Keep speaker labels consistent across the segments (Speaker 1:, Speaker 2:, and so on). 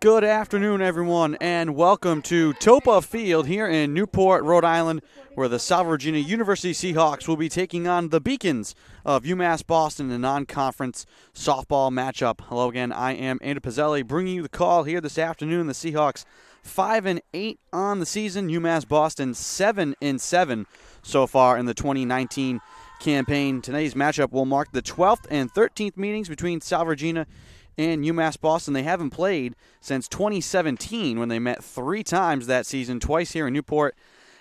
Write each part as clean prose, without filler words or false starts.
Speaker 1: Good afternoon, everyone, and welcome to Toppa Field here in Newport, Rhode Island, where the Salve Regina University Seahawks will be taking on the Beacons of UMass Boston in a non-conference softball matchup. Hello again, I am Andrew Pizzelli, bringing you the call here this afternoon. The Seahawks 5-8 on the season. UMass Boston 7-7 so far in the 2019 campaign. Today's matchup will mark the 12th and 13th meetings between Salve Regina and UMass Boston. They haven't played since 2017 when they met 3 times that season, twice here in Newport,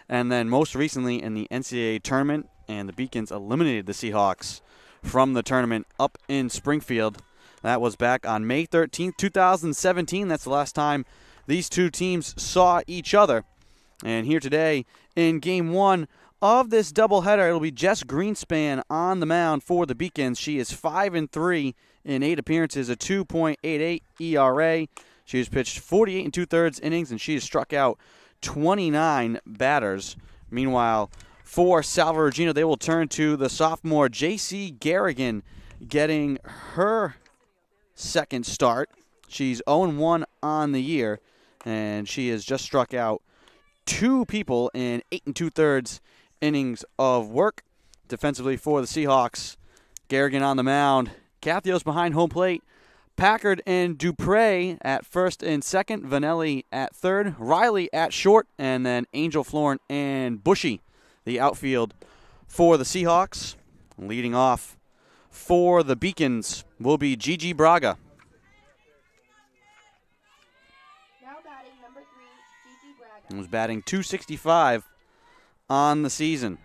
Speaker 1: and then most recently in the NCAA tournament, and the Beacons eliminated the Seahawks from the tournament up in Springfield. That was back on May 13th, 2017. That's the last time these two teams saw each other. And here today in Game 1 of this doubleheader, it'll be Jess Greenspan on the mound for the Beacons. She is 5-3 in 8 appearances, a 2.88 ERA. She has pitched 48 2/3 innings, and she has struck out 29 batters. Meanwhile, for Salve Regina, they will turn to the sophomore J.C. Garrigan, getting her second start. She's 0-1 on the year, and she has just struck out 2 people in 8 2/3 innings of work. Defensively for the Seahawks, Garrigan on the mound. Cathios behind home plate. Packard and Dupre at first and second. Vanelli at third. Riley at short. And then Angel, Florin, and Bushy, the outfield for the Seahawks. Leading off for the Beacons will be Gigi Braga.
Speaker 2: Now batting number 3, Gigi Braga.
Speaker 1: And was batting .265 on the season.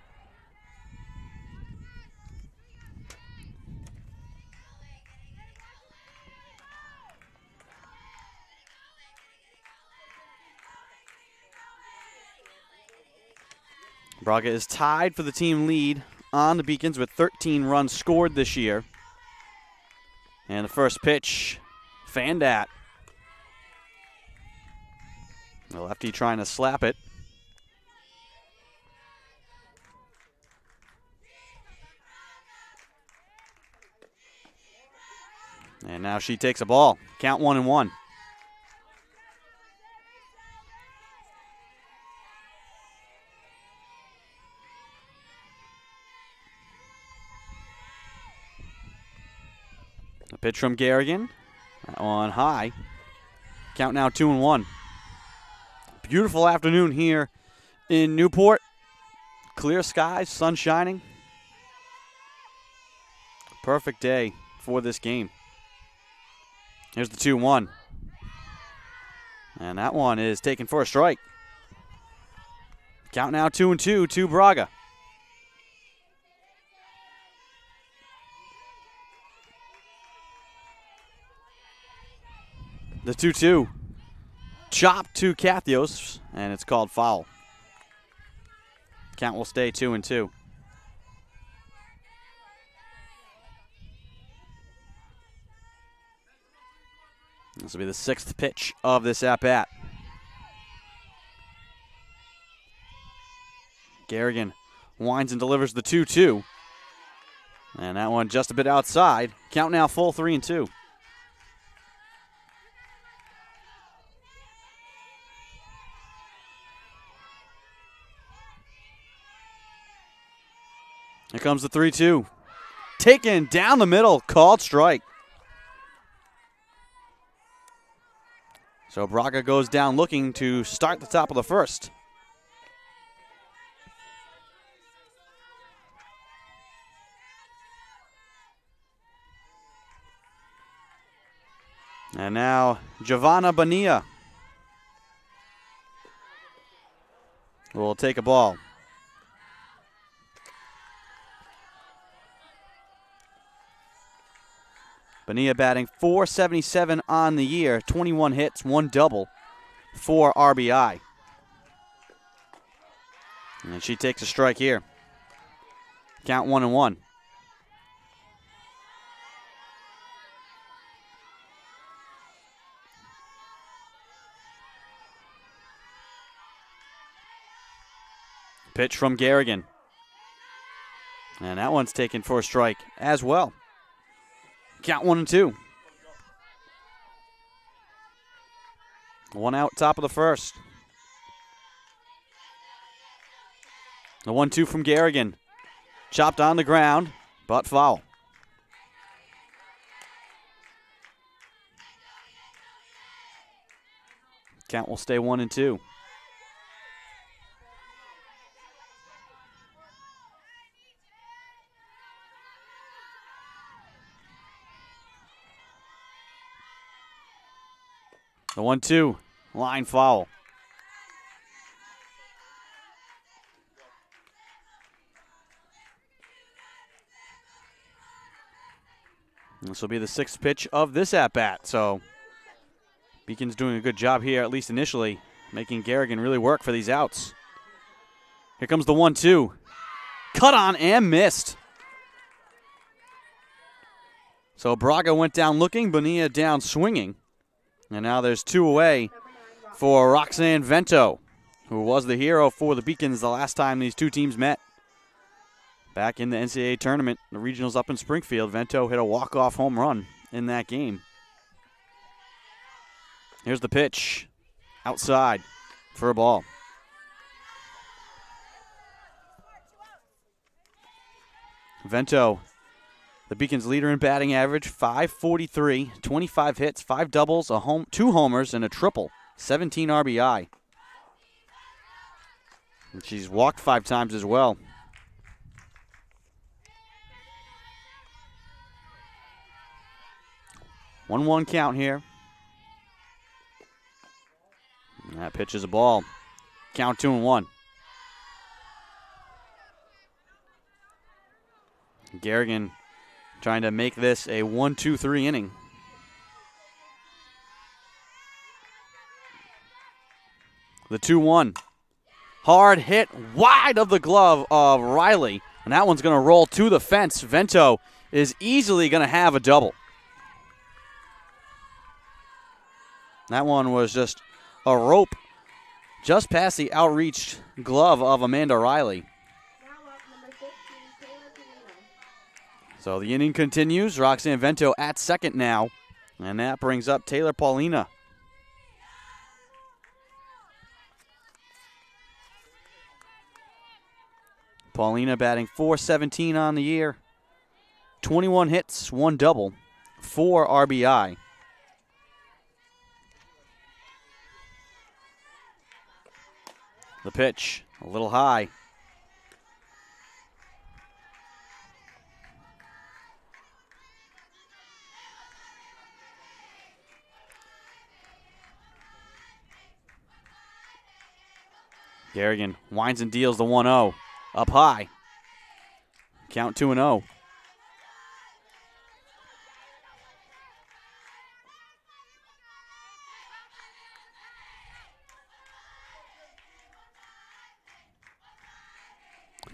Speaker 1: Braga is tied for the team lead on the Beacons with 13 runs scored this year. And the first pitch, fanned at. The lefty trying to slap it. And now she takes a ball. Count 1-1. A pitch from Garrigan. That one high. Count now 2-1. Beautiful afternoon here in Newport. Clear skies, sun shining. Perfect day for this game. Here's the 2-1. And that one is taken for a strike. Count now 2-2 to Braga. The 2-2. Chop to Cathios, and it's called foul. Count will stay 2-2. This will be the 6th pitch of this at-bat. Garrigan winds and delivers the 2-2. And that one just a bit outside. Count now full 3-2. Here comes the 3-2. Taken down the middle, called strike. So Braga goes down looking to start the top of the first. And now Giovanna Bonilla will take a ball. Bonilla batting .477 on the year, 21 hits, 1 double, 4 RBI. And she takes a strike here. Count 1-1. Pitch from Garrigan. And that one's taken for a strike as well. Count 1-2. 1 out, top of the first. The 1-2 from Garrigan. Chopped on the ground, but foul. Count will stay 1-2. The 1-2, line foul. This will be the 6th pitch of this at-bat, so Beacon's doing a good job here, at least initially, making Garrigan really work for these outs. Here comes the 1-2. Cut on and missed. So Braga went down looking, Bonilla down swinging. And now there's 2 away for Roxanne Vento, who was the hero for the Beacons the last time these two teams met. Back in the NCAA tournament, the regionals up in Springfield, Vento hit a walk-off home run in that game. Here's the pitch. Outside for a ball. Vento, the Beacons' leader in batting average, .543, 25 hits, 5 doubles, 2 homers, and a triple, 17 RBI. And she's walked 5 times as well. One count here. And that pitch is a ball. Count 2-1. Garrigan trying to make this a 1-2-3 inning. The 2-1. Hard hit wide of the glove of Riley. And that one's going to roll to the fence. Vento is easily going to have a double. That one was just a rope just past the outreached glove of Amanda Riley.
Speaker 2: Now up, number 15, Taylor Paulina.
Speaker 1: So the inning continues. Roxanne Vento at second now. And that brings up Taylor Paulina. Paulina batting .417 on the year. 21 hits, 1 double, 4 RBI. The pitch, a little high. Garrigan winds and deals the 1-0. Up high. Count 2-0.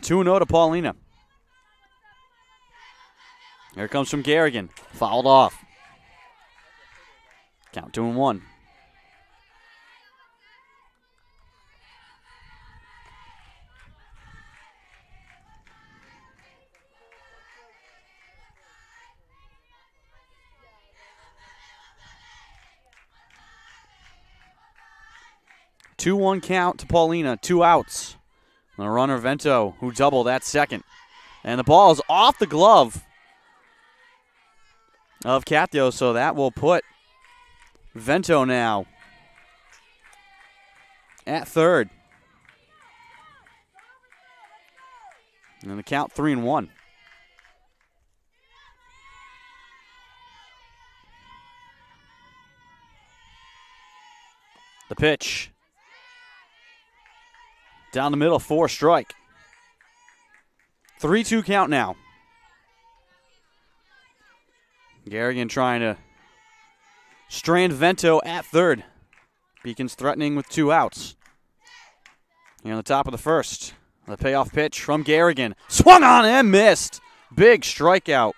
Speaker 1: To Paulina. Here it comes from Garrigan. Fouled off. Count 2-1. 2-1 count to Paulina, 2 outs. The runner Vento, who doubled at second. And the ball is off the glove of Cathio, so that will put Vento now at third. And the count 3-1. The pitch. Down the middle, 4 strike. 3-2 count now. Garrigan trying to strand Vento at third. Beacons threatening with 2 outs. Here on the top of the first. The payoff pitch from Garrigan. Swung on and missed. Big strikeout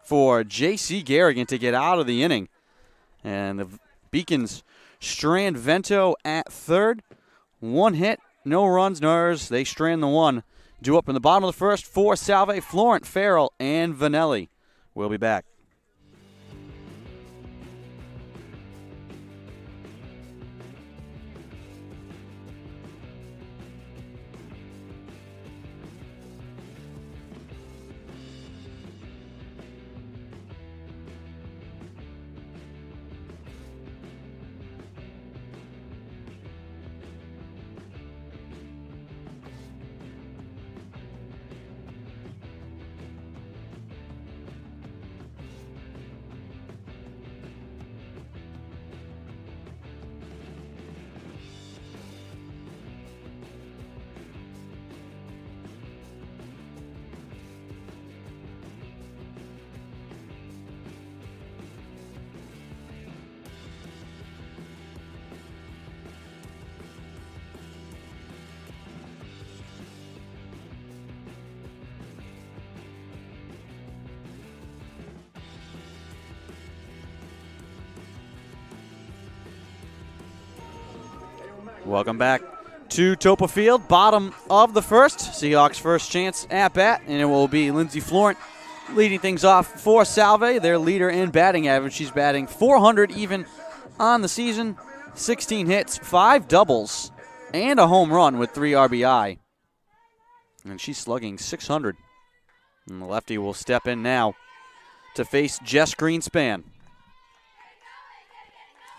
Speaker 1: for J.C. Garrigan to get out of the inning. And the Beacons strand Vento at third. 1 hit, no runs, no errors. They strand the 1. Due up in the bottom of the first for Salve, Florent, Farrell, and Vanelli. We'll be back. Welcome back to Toppa Field, bottom of the first. Seahawks' first chance at bat, and it will be Lindsey Florent leading things off for Salve, their leader in batting average. She's batting .400 even on the season, 16 hits, 5 doubles, and a home run with 3 RBI. And she's slugging .600. And the lefty will step in now to face Jess Greenspan.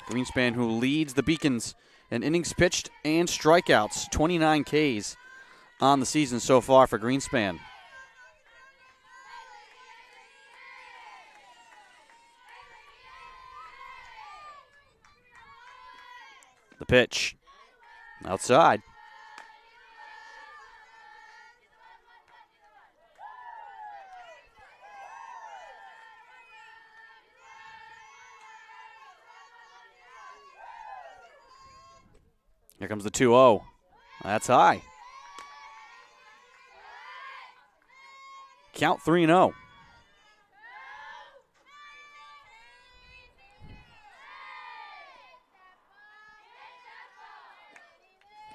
Speaker 1: Greenspan, who leads the Beacons in innings pitched and strikeouts, 29 Ks on the season so far for Greenspan. The pitch. Outside. Here comes the 2-0. That's high. Count 3-0.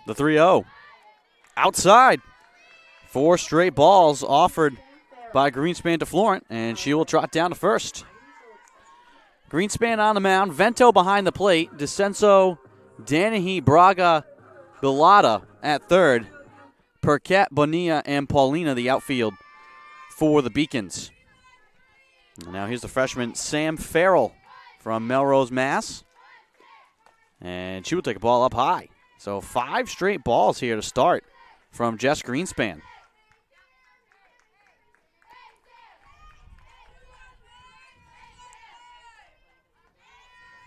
Speaker 1: The 3-0. Outside. 4 straight balls offered by Greenspan to Florent, and she will trot down to first. Greenspan on the mound. Vento behind the plate. DeCenso, Danahy, Braga, Bilata at third. Percat, Bonilla, and Paulina the outfield for the Beacons. And now here's the freshman Sam Farrell from Melrose, Mass. And she will take a ball up high. So 5 straight balls here to start from Jess Greenspan.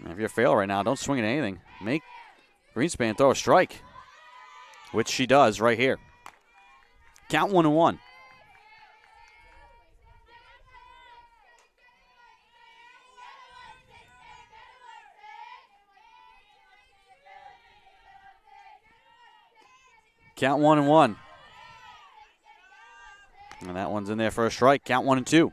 Speaker 1: Now if you're Farrell right now, don't swing at anything. Make Greenspan throw a strike, which she does right here. Count 1-1. Count 1-1. And that one's in there for a strike. Count 1-2.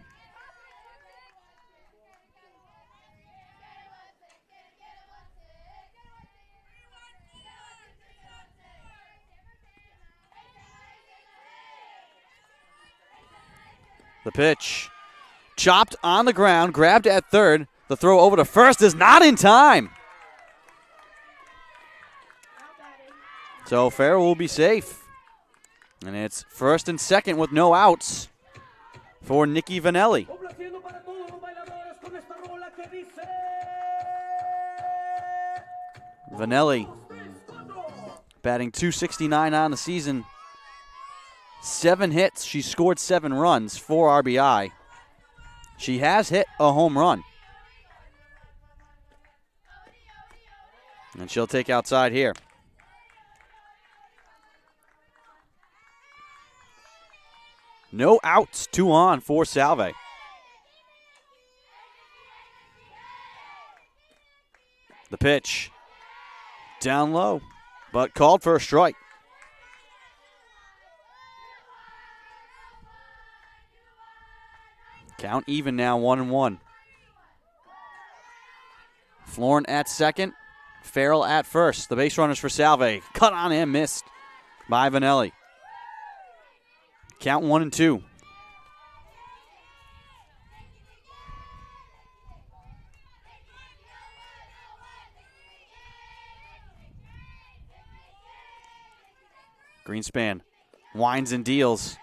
Speaker 1: The pitch. Chopped on the ground, grabbed at third. The throw over to first is not in time. So Farrell will be safe. And it's first and second with no outs for Nikki Vanelli. Vanelli batting .269 on the season. 7 hits. She scored 7 runs, 4 RBI. She has hit a home run. And she'll take outside here. No outs, 2 on for Salve. The pitch. Down low, but called for a strike. Count even now, 1-1. Florin at second, Farrell at first. The base runners for Salve. Cut on and missed by Vanelli. Count 1-2. Greenspan winds and deals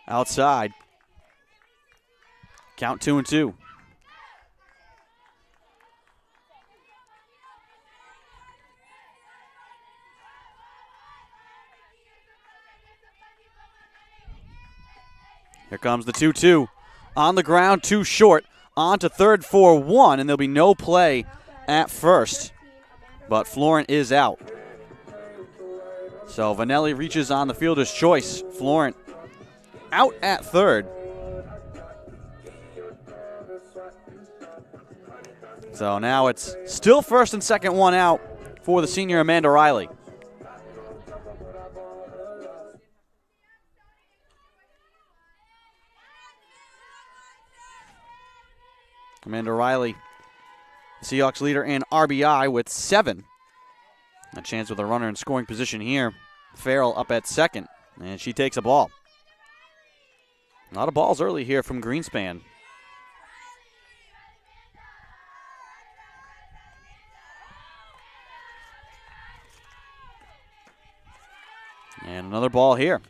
Speaker 1: outside. Count 2-2. Here comes the 2-2. On the ground, too short. On to third for 1, and there'll be no play at first. But Florin is out. So Vanelli reaches on the fielder's choice. Florin out at third. So now it's still first and second, 1 out for the senior Amanda Riley. Amanda Riley, Seahawks leader in RBI with 7. A chance with a runner in scoring position here. Farrell up at second, and she takes a ball. A lot of balls early here from Greenspan. And another ball here.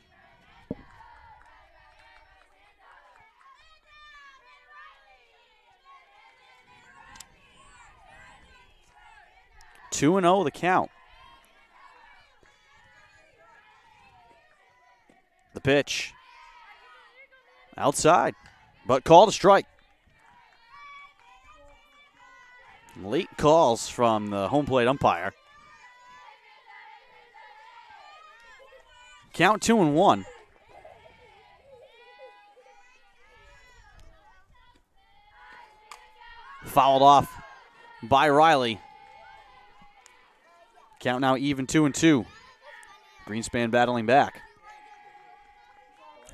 Speaker 1: Two and 0 the count. The pitch. Outside, but called a strike. Late calls from the home plate umpire. Count 2-1. Fouled off by Riley. Count now even 2-2. Greenspan battling back.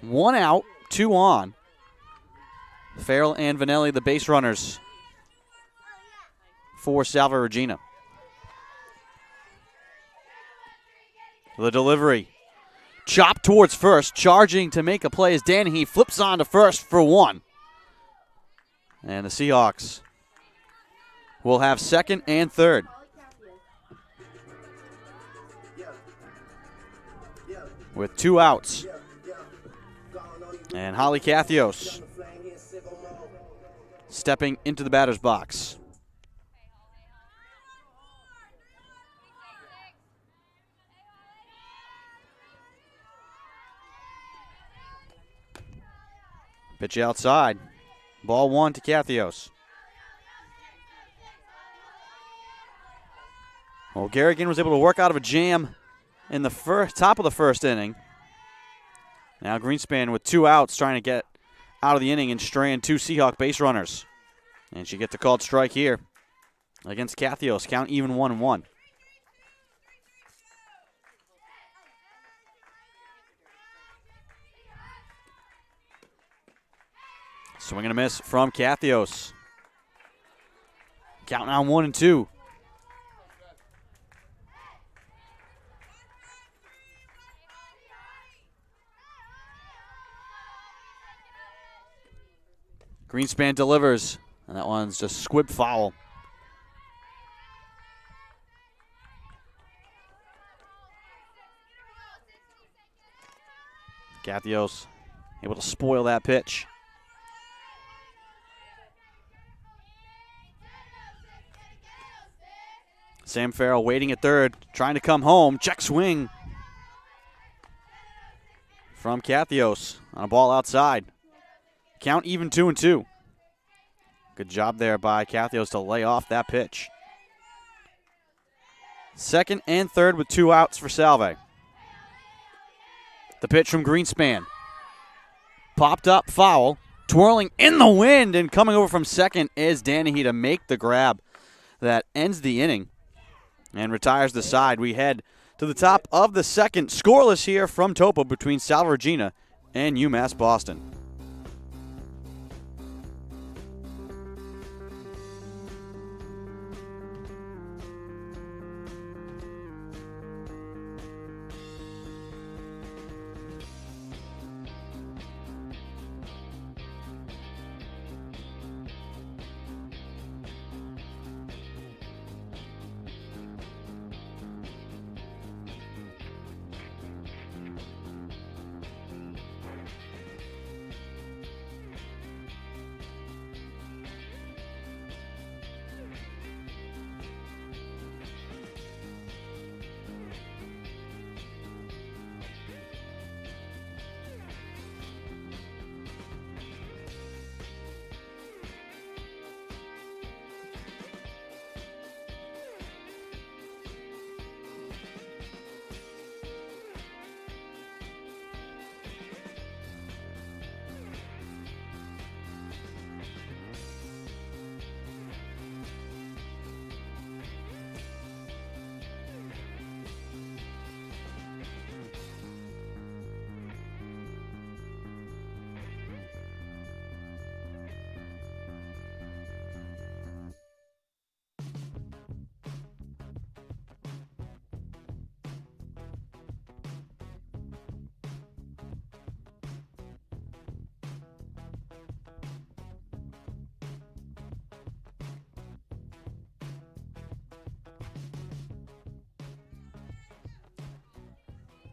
Speaker 1: 1 out, 2 on. Farrell and Vanelli, the base runners for Salve Regina. The delivery. Chop towards first, charging to make a play as Danahy flips on to first for 1. And the Seahawks will have second and third. With 2 outs. And Holly Cathios stepping into the batter's box. Pitch outside. Ball 1 to Cathios. Well, Garrigan was able to work out of a jam in the top of the first inning. Now Greenspan with 2 outs trying to get out of the inning and straying 2 Seahawk base runners. And she gets a called strike here against Cathios. Count even 1-1. Swing and a miss from Cathios. Count now 1-2. Greenspan delivers, and that one's just squib foul. Cathios able to spoil that pitch. Sam Farrell waiting at third, trying to come home. Check swing from Cathios on a ball outside. Count even 2-2. Good job there by Cathios to lay off that pitch. Second and third with 2 outs for Salve. The pitch from Greenspan. Popped up, foul. Twirling in the wind, and coming over from second is Danahy to make the grab that ends the inning and retires the side. We head to the top of the second. Scoreless here from Toppa between Salve Regina and UMass Boston.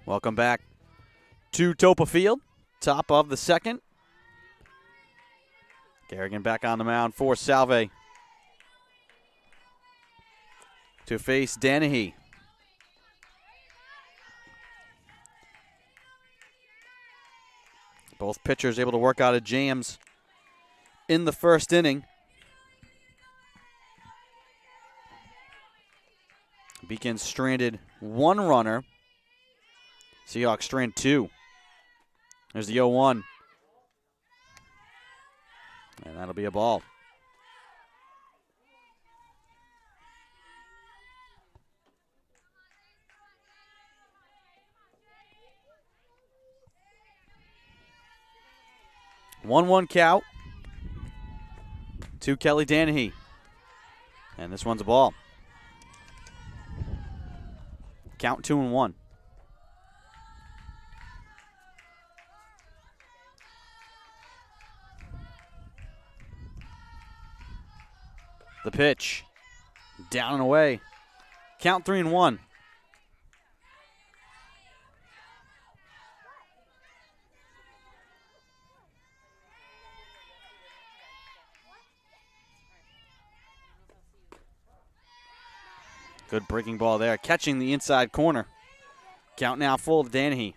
Speaker 1: Welcome back to Toppa Field, top of the second. Garrigan back on the mound for Salve to face Danahy. Both pitchers able to work out of jams in the first inning. Beacon stranded 1 runner. Seahawks strand 2. There's the 0-1. And that'll be a ball. One count to Kelly Danahy. And this one's a ball. Count 2-1. The pitch, down and away. Count 3-1. Good breaking ball there, catching the inside corner. Count now full to Danahy.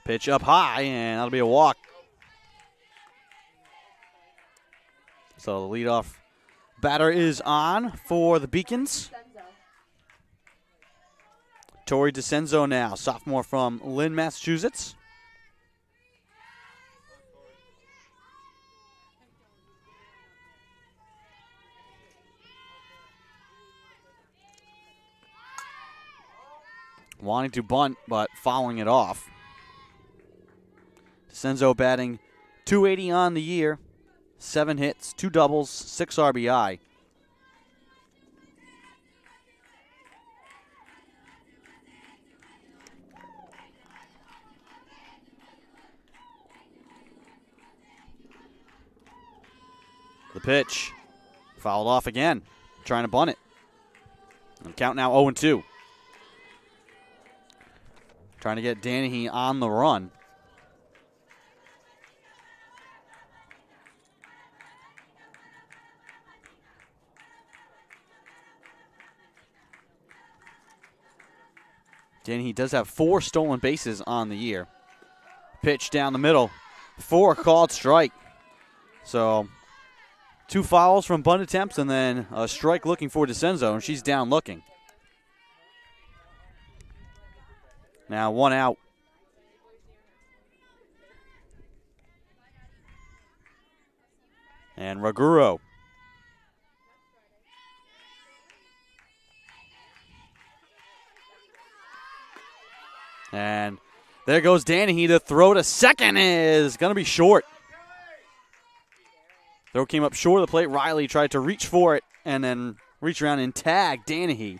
Speaker 1: Pitch up high, and that'll be a walk. So the leadoff batter is on for the Beacons. Tori DeCenzo now, sophomore from Lynn, Massachusetts. Wanting to bunt, but fouling it off. DeCenzo batting .280 on the year, 7 hits, 2 doubles, 6 RBI. The The pitch. Fouled off again. Trying to bunt it. And count now 0-2. Trying to get Danahy on the run. Danahy does have 4 stolen bases on the year. Pitch down the middle for a called strike. So 2 fouls from bunt attempts and then a strike looking for DeCenzo, and she's down looking. Now 1 out. And Raguro. And there goes Danahy. The throw to second is going to be short. Throw came up short of the plate. Riley tried to reach for it and then reach around and tag Danahy.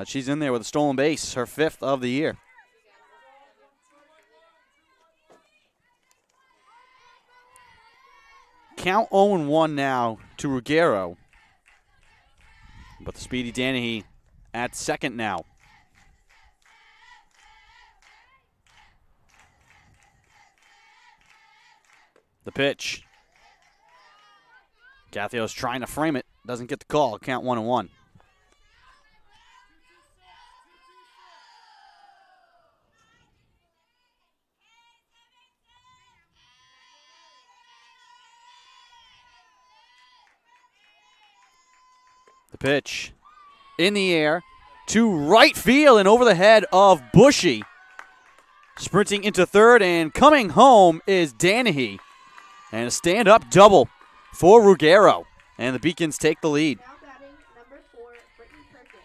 Speaker 1: She's in there with a stolen base, her 5th of the year. Count 0-1 now to Ruggiero. But the speedy Danahy at second now. The pitch. Gathios trying to frame it. Doesn't get the call. Count 1-1. The pitch in the air to right field and over the head of Bushy. Sprinting into third and coming home is Danahy. And a stand-up double for Ruggiero. And the Beacons take the lead.
Speaker 2: Now batting number 4, Brittany Perkett.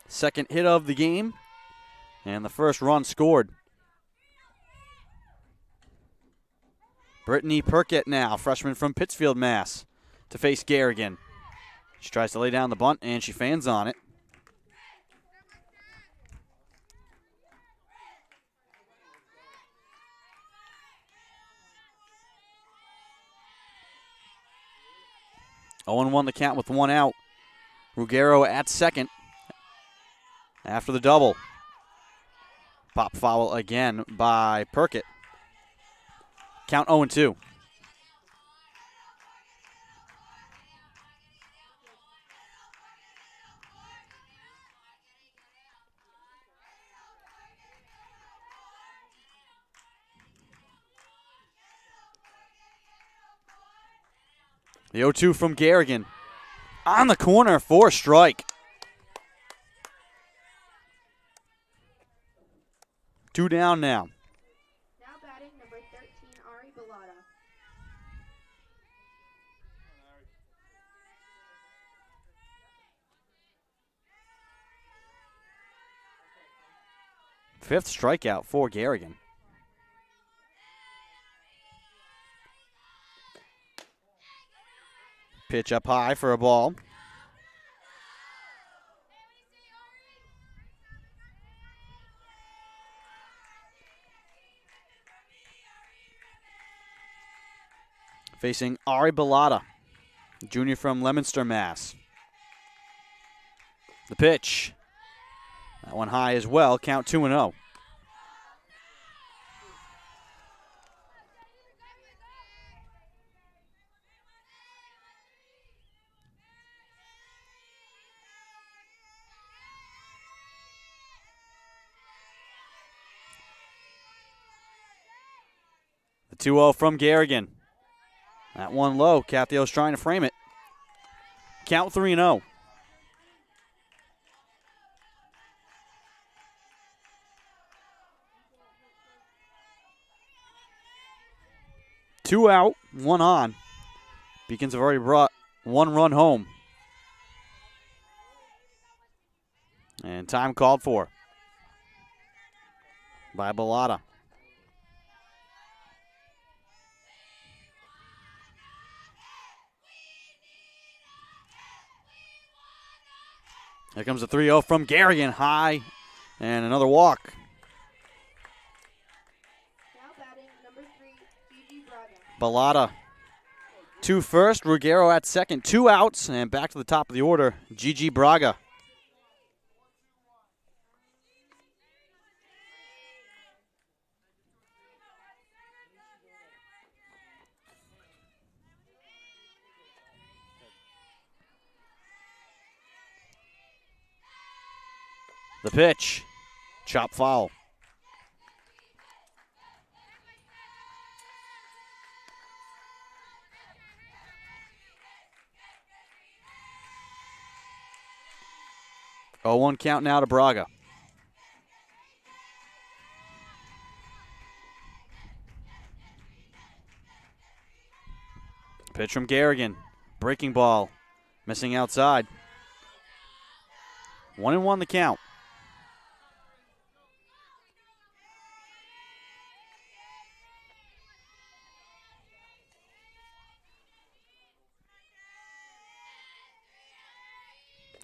Speaker 1: Second hit of the game. And the first run scored. Brittany Perkett now, freshman from Pittsfield, Mass, to face Garrigan. She tries to lay down the bunt, and she fans on it. Oh, 0-1 the count with 1 out. Ruggiero at second after the double. Pop foul again by Perkett. Count 0-2. The 0-2 from Garrigan. On the corner for a strike. 2 down now.
Speaker 2: Now batting number 13, Ari Bellata.
Speaker 1: Fifth strikeout for Garrigan. Pitch up high for a ball. Facing Ari Bellata, junior from Leominster, Mass. The pitch. That one high as well. Count 2-0. The 2-0 from Garrigan. That one low. Cathios trying to frame it. Count 3-0. Two out, 1 on. Beacons have already brought 1 run home. And time called for by Bellata. Here comes the 3-0 from Garrigan, high, and another walk.
Speaker 2: Now batting number 3, Gigi Braga.
Speaker 1: Bellata to first, Ruggiero at second, 2 outs, and back to the top of the order, Gigi Braga. The pitch, chop foul. Oh, 1 count now to Braga. Pitch from Garrigan, breaking ball, missing outside. 1-1 the count.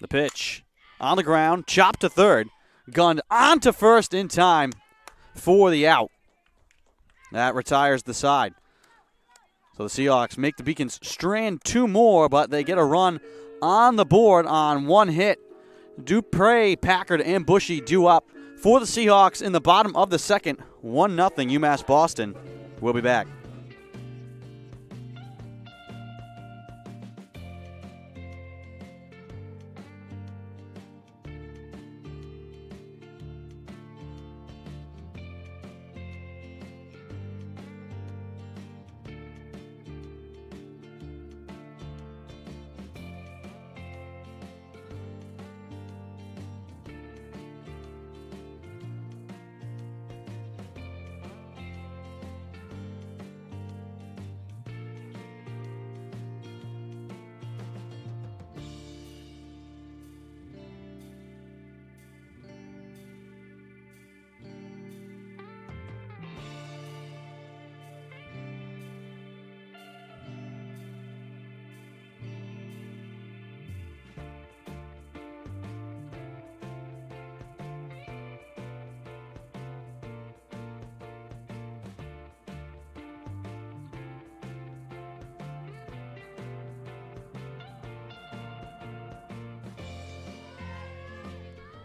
Speaker 1: The pitch on the ground, chopped to third, gunned on to first in time for the out. That retires the side. So the Seahawks make the Beacons strand 2 more, but they get a run on the board on 1 hit. Dupre, Packard, and Bushy due up for the Seahawks in the bottom of the second. 1-0 UMass Boston. We'll be back.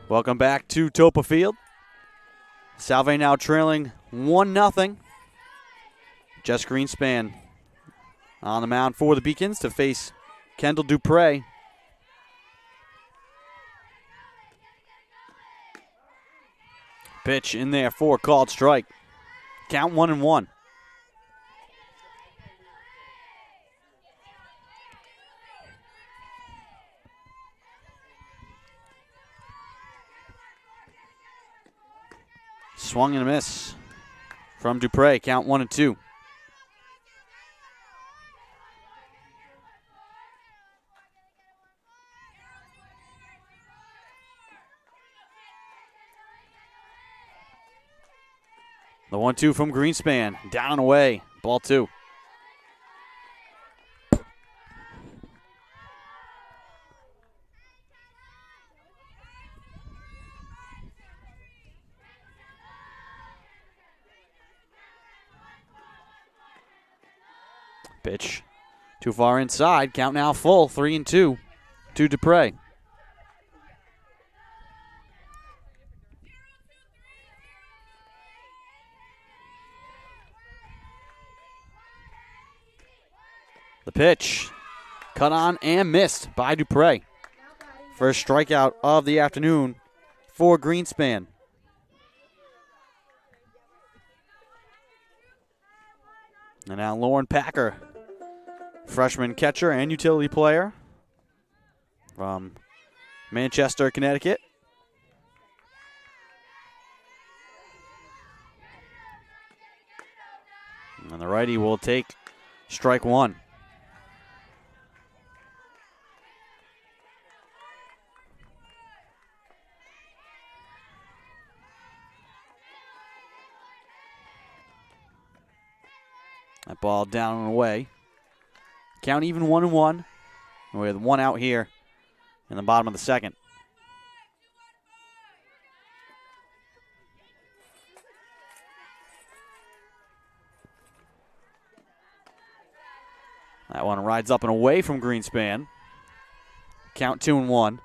Speaker 1: Welcome back to Toppa Field. Salve now trailing 1-0. Jess Greenspan on the mound for the Beacons to face Kendall Dupre. Pitch in there for a called strike. Count 1-1. Swung and a miss from Dupre. Count 1-2. The 1-2 from Greenspan. Down and away. Ball 2. Pitch too far inside. Count now full. 3-2 to Dupre. The pitch cut on and missed by Dupre. First strikeout of the afternoon for Greenspan. And now Lauren Packer, freshman catcher and utility player from Manchester, Connecticut. And the righty will take strike 1. That ball down and away. Count even 1-1. With 1 out here in the bottom of the second. That one rides up and away from Greenspan. Count 2-1.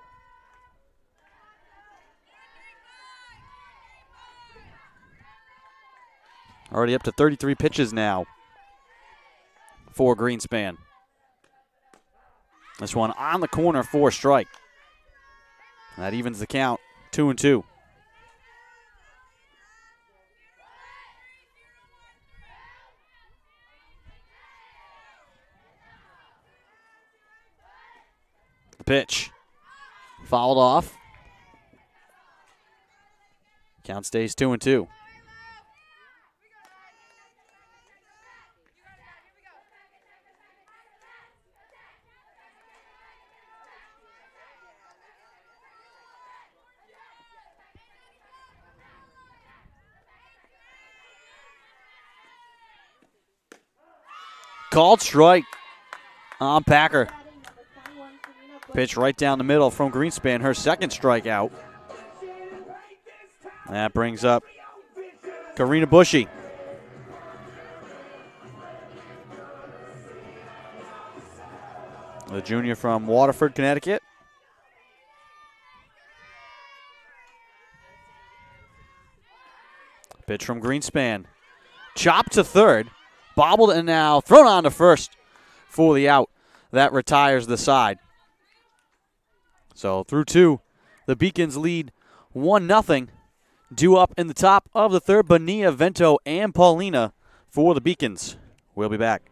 Speaker 1: Already up to 33 pitches now for Greenspan. This one on the corner for a strike. That evens the count, 2-2. The pitch fouled off. Count stays 2-2. Called strike on Packer. Pitch right down the middle from Greenspan, her second strikeout. That brings up Karina Bushy. The junior from Waterford, Connecticut. Pitch from Greenspan. Chopped to third. Bobbled and now thrown on to first for the out. That retires the side. So through two, the Beacons lead 1-0. Due up in the top of the third, Bonilla, Vento, and Paulina for the Beacons. We'll be back.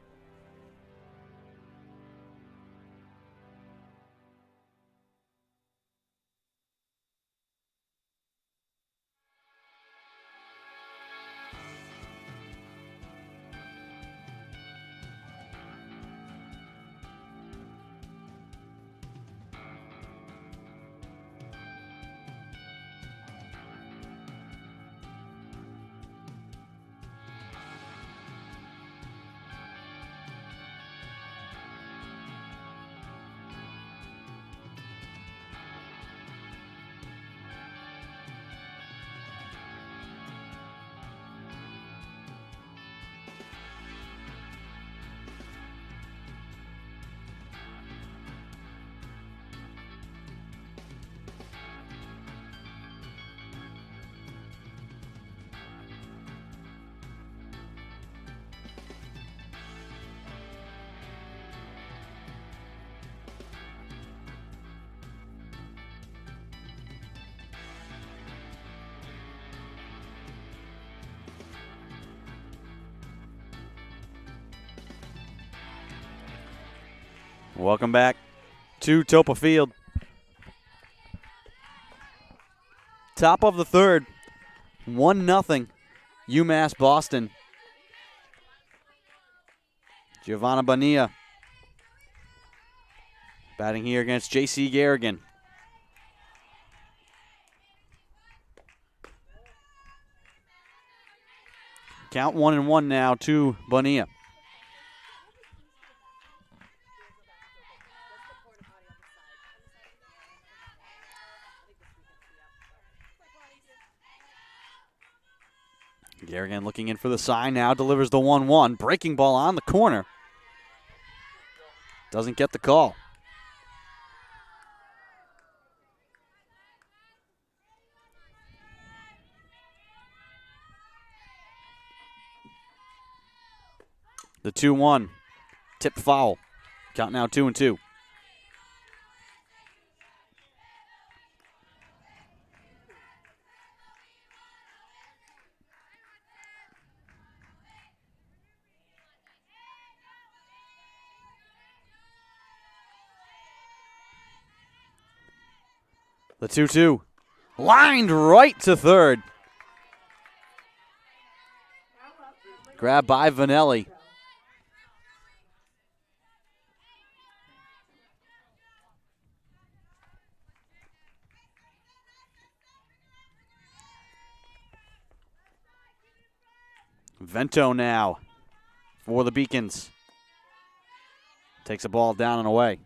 Speaker 1: Welcome back to Toppa Field. Top of the third, 1-0, UMass Boston. Giovanna Bonilla batting here against J.C. Garrigan. Count 1-1 now to Bonilla. Garrigan looking in for the sign now, delivers the 1-1. Breaking ball on the corner. Doesn't get the call. The 2-1. Tip foul. Count now 2-2. The 2-2. Lined right to third. Grabbed by Vanelli. Vento now for the Beacons. Takes the ball down and away.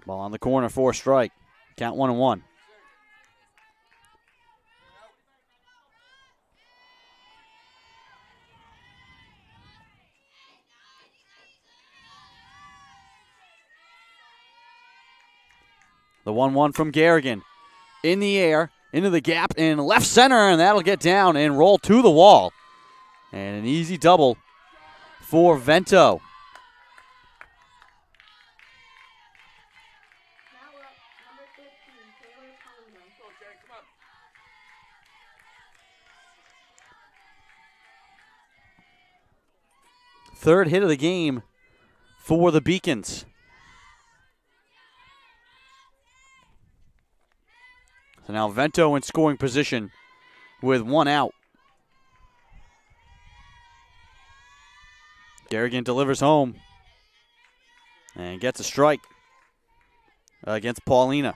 Speaker 1: Ball on the corner for a strike. Count 1-1. The 1-1 from Garrigan. In the air, into the gap in left center, and that'll get down and roll to the wall. And an easy double for Vento.
Speaker 2: Now up, number 15, Taylor Paulino.
Speaker 1: Third hit of the game for the Beacons. So now Vento in scoring position with 1 out. Garrigan delivers home and gets a strike against Paulina.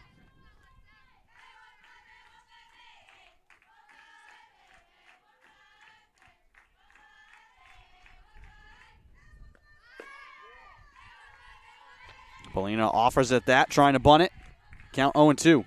Speaker 1: Paulina offers at that, trying to bunt it. Count 0-2.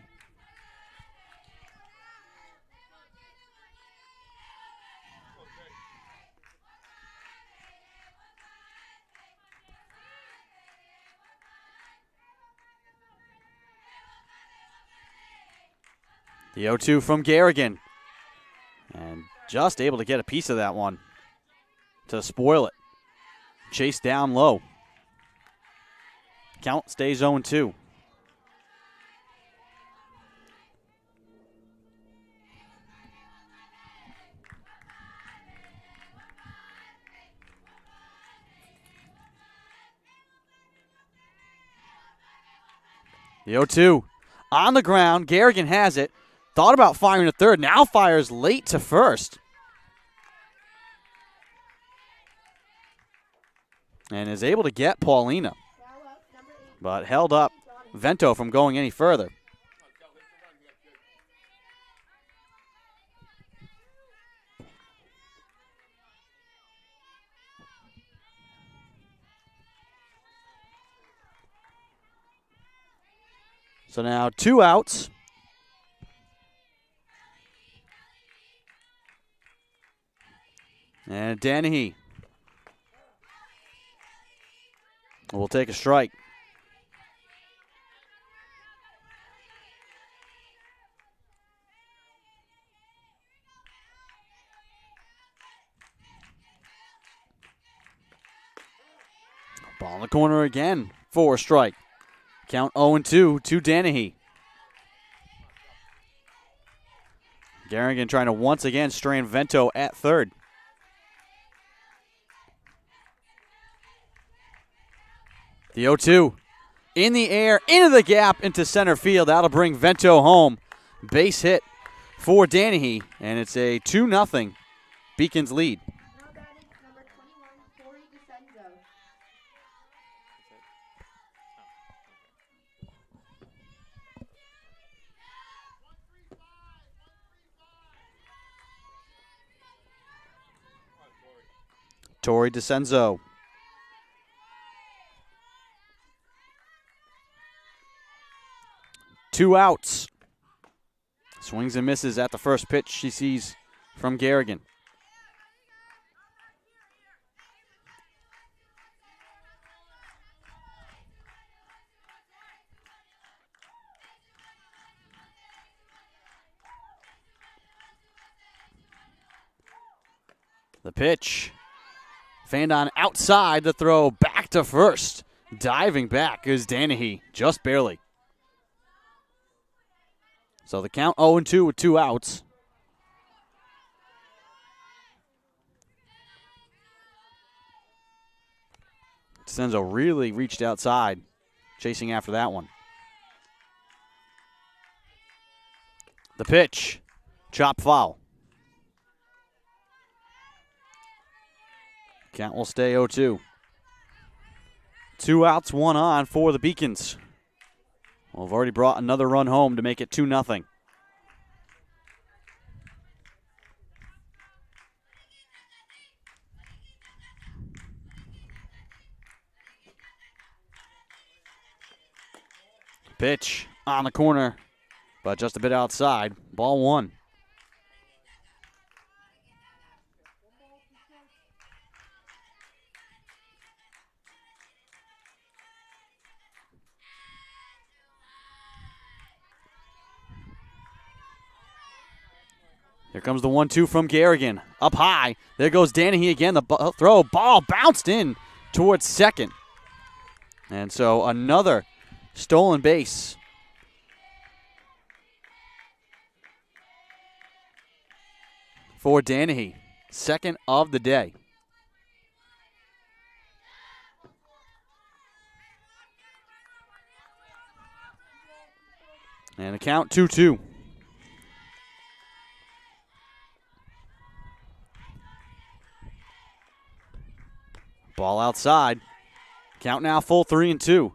Speaker 1: The 0-2 from Garrigan. And just able to get a piece of that one to spoil it. Chase down low. Count stays 0-2. The 0-2 on the ground. Garrigan has it. Thought about firing to third. Now fires late to first. And is able to get Paulina.
Speaker 2: Now up, number 8,
Speaker 1: But held up Vento from going any further. So now 2 outs. And Danahy will take a strike. Ball in the corner again for a strike. Count 0-2 to Danahy. Garrigan trying to once again strain Vento at third. The 0-2 in the air, into the gap, into center field. That'll bring Vento home. Base hit for Danahy, and it's a 2-0 Beacons lead.
Speaker 2: now batting number 21, Tori DeCenzo.
Speaker 1: Tori DeCenzo. Two outs. Swings and misses at the first pitch she sees from Garrigan. The pitch. Fanned on outside, the throw back to first. Diving back is Danahy, just barely. So the count 0-2 with 2 outs. Senzo really reached outside, chasing after that one. The pitch, chop foul. Count will stay 0-2. 2 outs, 1 on for the Beacons. Well, we've already brought another run home to make it 2-0. Pitch on the corner, but just a bit outside. Ball one. Here comes the 1-2 from Garrigan. Up high. There goes Danahy again. The throw. Ball bounced in towards second. And so another stolen base. For Danahy. Second of the day. And the count 2-2. Ball outside. Count now full 3-2.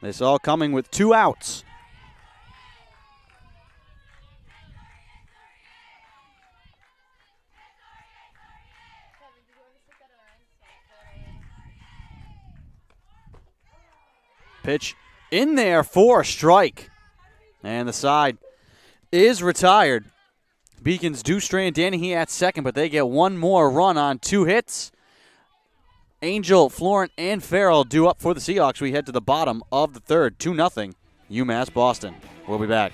Speaker 1: This all coming with 2 outs. Pitch in there for a strike. And the side is retired. Beacons do strand Danahy at second, but they get one more run on 2 hits. Angel, Florent, and Farrell due up for the Seahawks. We head to the bottom of the third, 2-0, UMass Boston. We'll be back.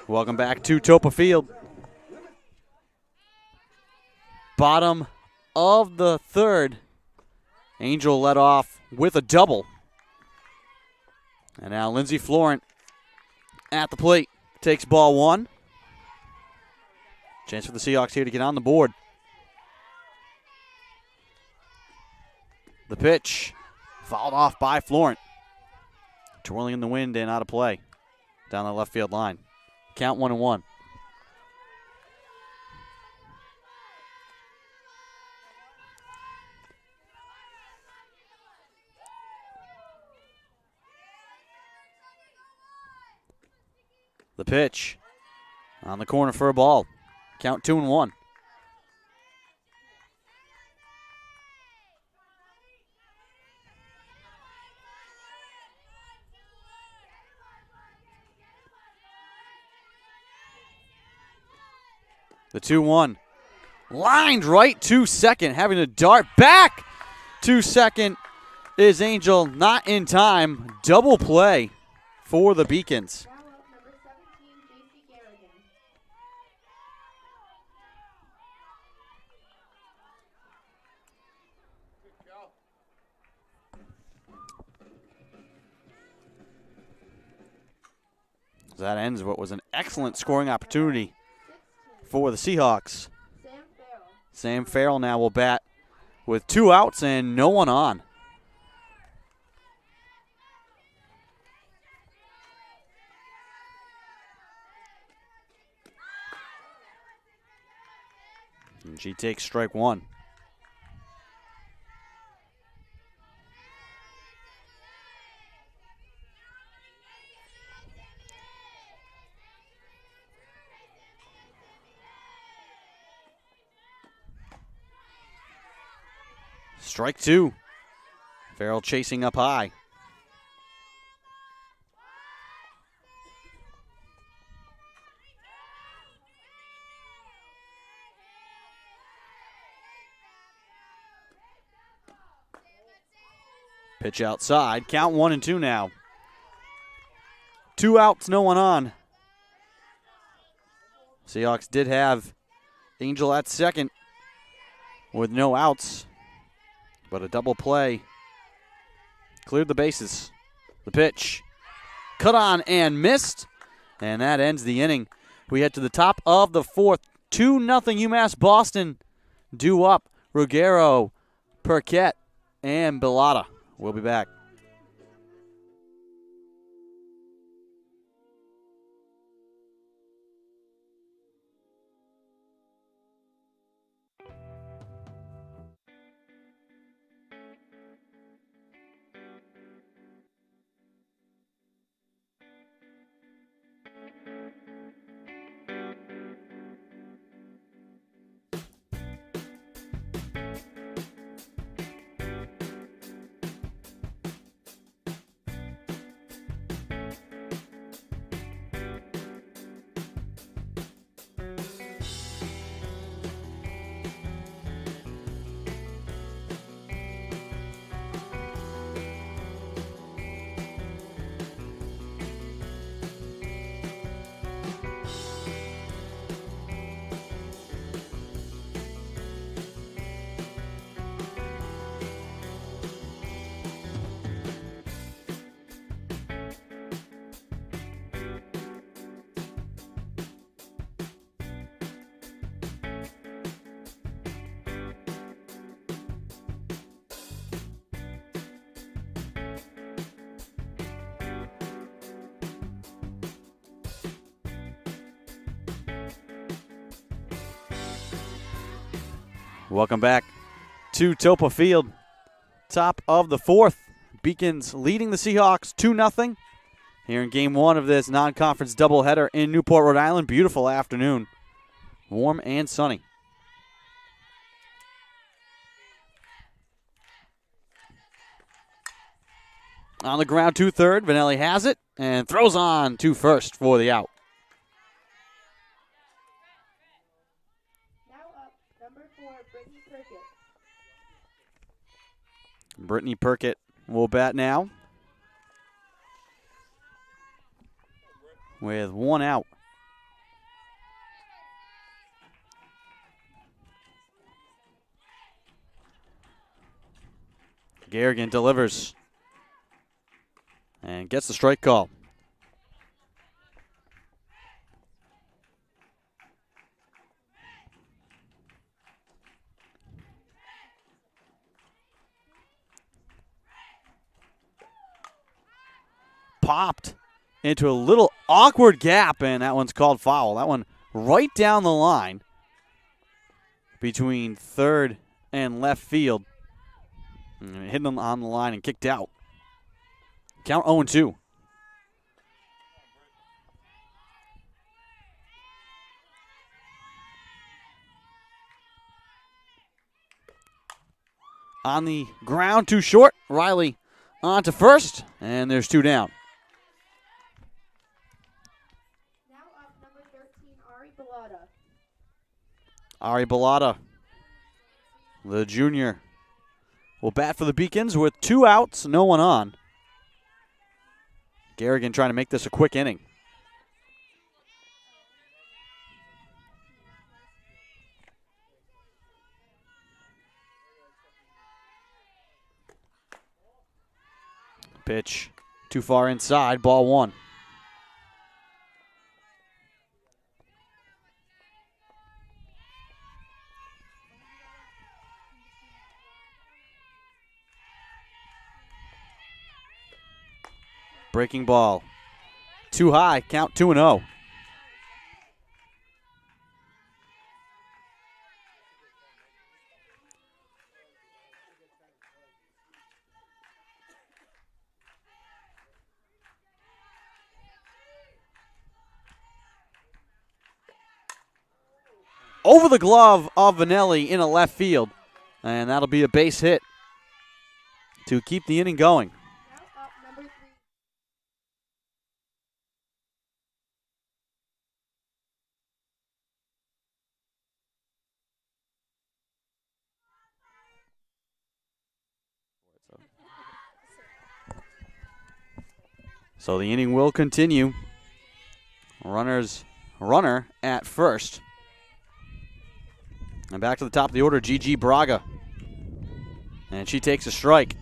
Speaker 1: Welcome back to Toppa Field. Bottom of the third. Angel led off with a double. And now Lindsey Florent at the plate. Takes ball one. Chance for the Seahawks here to get on the board. The pitch fouled off by Florent. Twirling in the wind and out of play down the left field line. Count 1-1. The pitch on the corner for a ball. Count 2-1. The 2-1. Lined right to second, having to dart back to second is Angel. Not in time. Double play for the Beacons.
Speaker 2: Now up number 17, JC Garrigan.
Speaker 1: That ends what was an excellent scoring opportunity for the Seahawks. Sam Farrell now will bat with 2 outs and no one on. And she takes strike 1. Strike 2. Farrell chasing up high. Pitch outside. Count 1-2 now. 2 outs, no one on. Seahawks did have Angel at second with no outs, but a double play cleared the bases. The pitch, cut on and missed, and that ends the inning. We head to the top of the 4th. 2-0 UMass Boston due up. Ruggiero, Perquette, and Bellotta. We'll be back. Welcome back to Toppa Field. Top of the 4th. Beacons leading the Seahawks 2-0 here in Game 1 of this non-conference doubleheader in Newport, Rhode Island. Beautiful afternoon. Warm and sunny. On the ground to third. Vanelli has it and throws on to first for the out. Brittany Perkett will bat now with 1 out. Garrigan delivers and gets the strike call. Popped into a little awkward gap, and that one's called foul. That one right down the line between third and left field. Hitting them on the line and kicked out. Count 0-2. On the ground, too short. Riley on to first, and there's 2 down. Ari Bellotta, the junior, will bat for the Beacons with 2 outs, no one on. Garrigan trying to make this a quick inning. Pitch too far inside, ball one. Breaking ball. Too high, count 2-0. Over the glove of Vanelli in a left field. And that'll be a base hit to keep the inning going.
Speaker 2: Now up number 3.
Speaker 1: So the inning will continue. Runner at first. And back to the top of the order, Gigi Braga. And she takes a strike.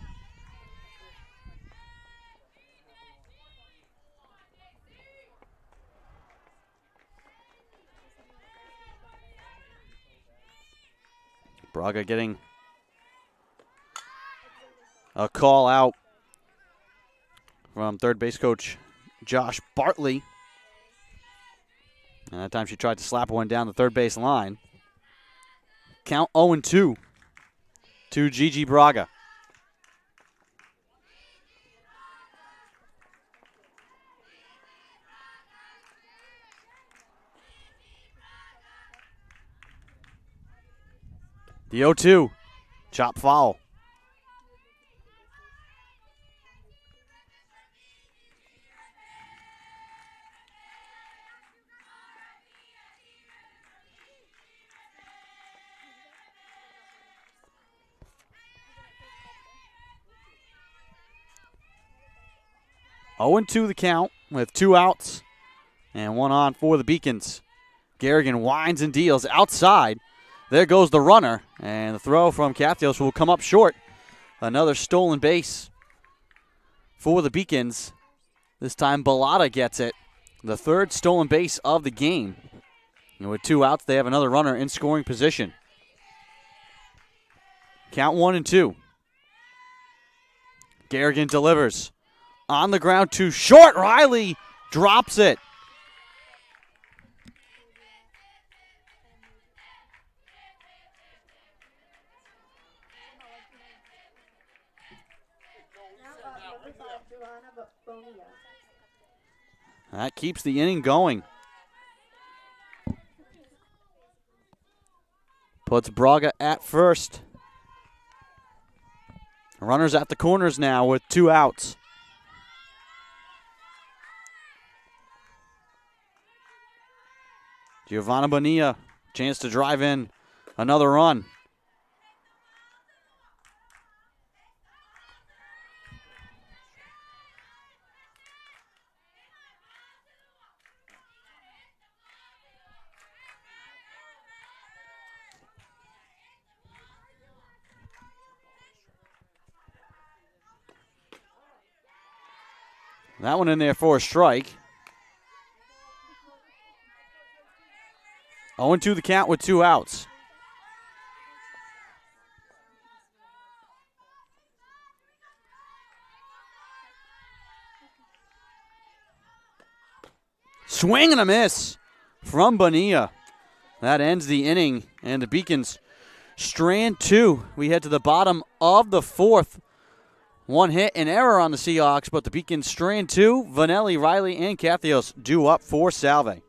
Speaker 1: Braga getting a call out from third base coach Josh Bartley. And that time she tried to slap one down the third base line. Count 0-2 to Gigi Braga. The 0-2, chop foul. Oh, 0-2 the count with 2 outs and 1 on for the Beacons. Garrigan winds and deals outside. There goes the runner, and the throw from Kathios will come up short. Another stolen base for the Beacons. This time Bellata gets it. The third stolen base of the game. And with 2 outs, they have another runner in scoring position. Count 1-2. Garrigan delivers. On the ground, too short. Riley drops it.
Speaker 2: Now up number 5, Joanna Bonilla.
Speaker 1: That keeps the inning going. Puts Braga at first. Runners at the corners now with 2 outs. Giovanna Bonilla, chance to drive in another run. That one in there for a strike. 0-2 the count with 2 outs. Swing and a miss from Bonilla. That ends the inning, and the Beacons strand 2. We head to the bottom of the 4th. 1 hit, an error on the Seahawks, but the Beacons strand 2. Vanelli, Riley, and Kathios due up for Salve.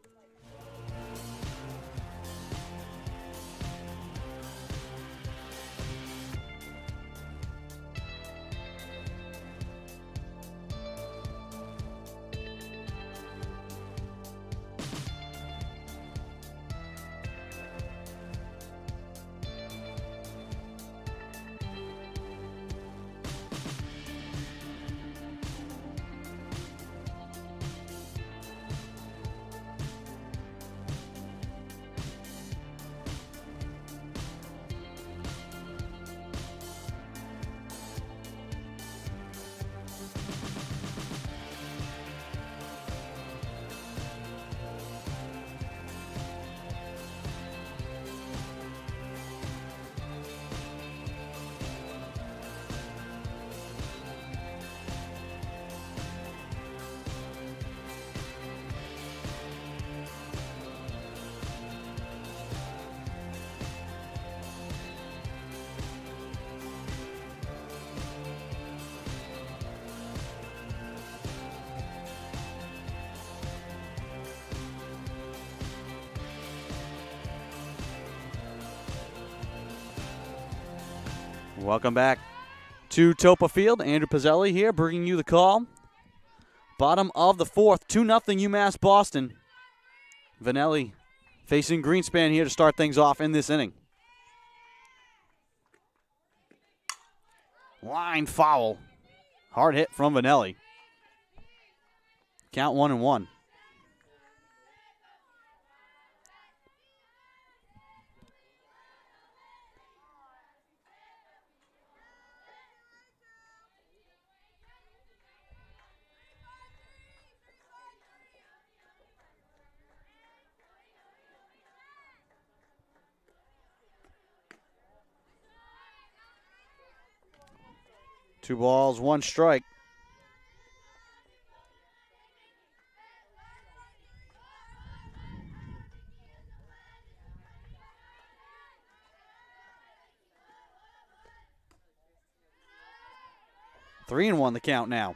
Speaker 1: Welcome back to Toppa Field. Andrew Pizzelli here, bringing you the call. Bottom of the fourth, 2-0 UMass Boston. Vanelli facing Greenspan here to start things off in this inning. Line foul. Hard hit from Vanelli. Count 1-1. Two balls, one strike. Three and one the count now.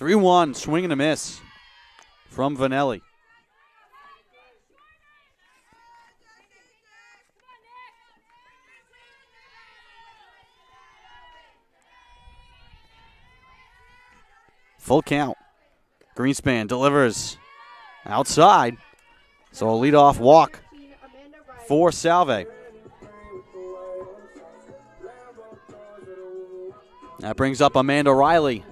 Speaker 1: Three one, swing and a miss from Vanelli. Full count. Greenspan delivers outside. So a leadoff walk for Salve. That brings up Amanda Riley.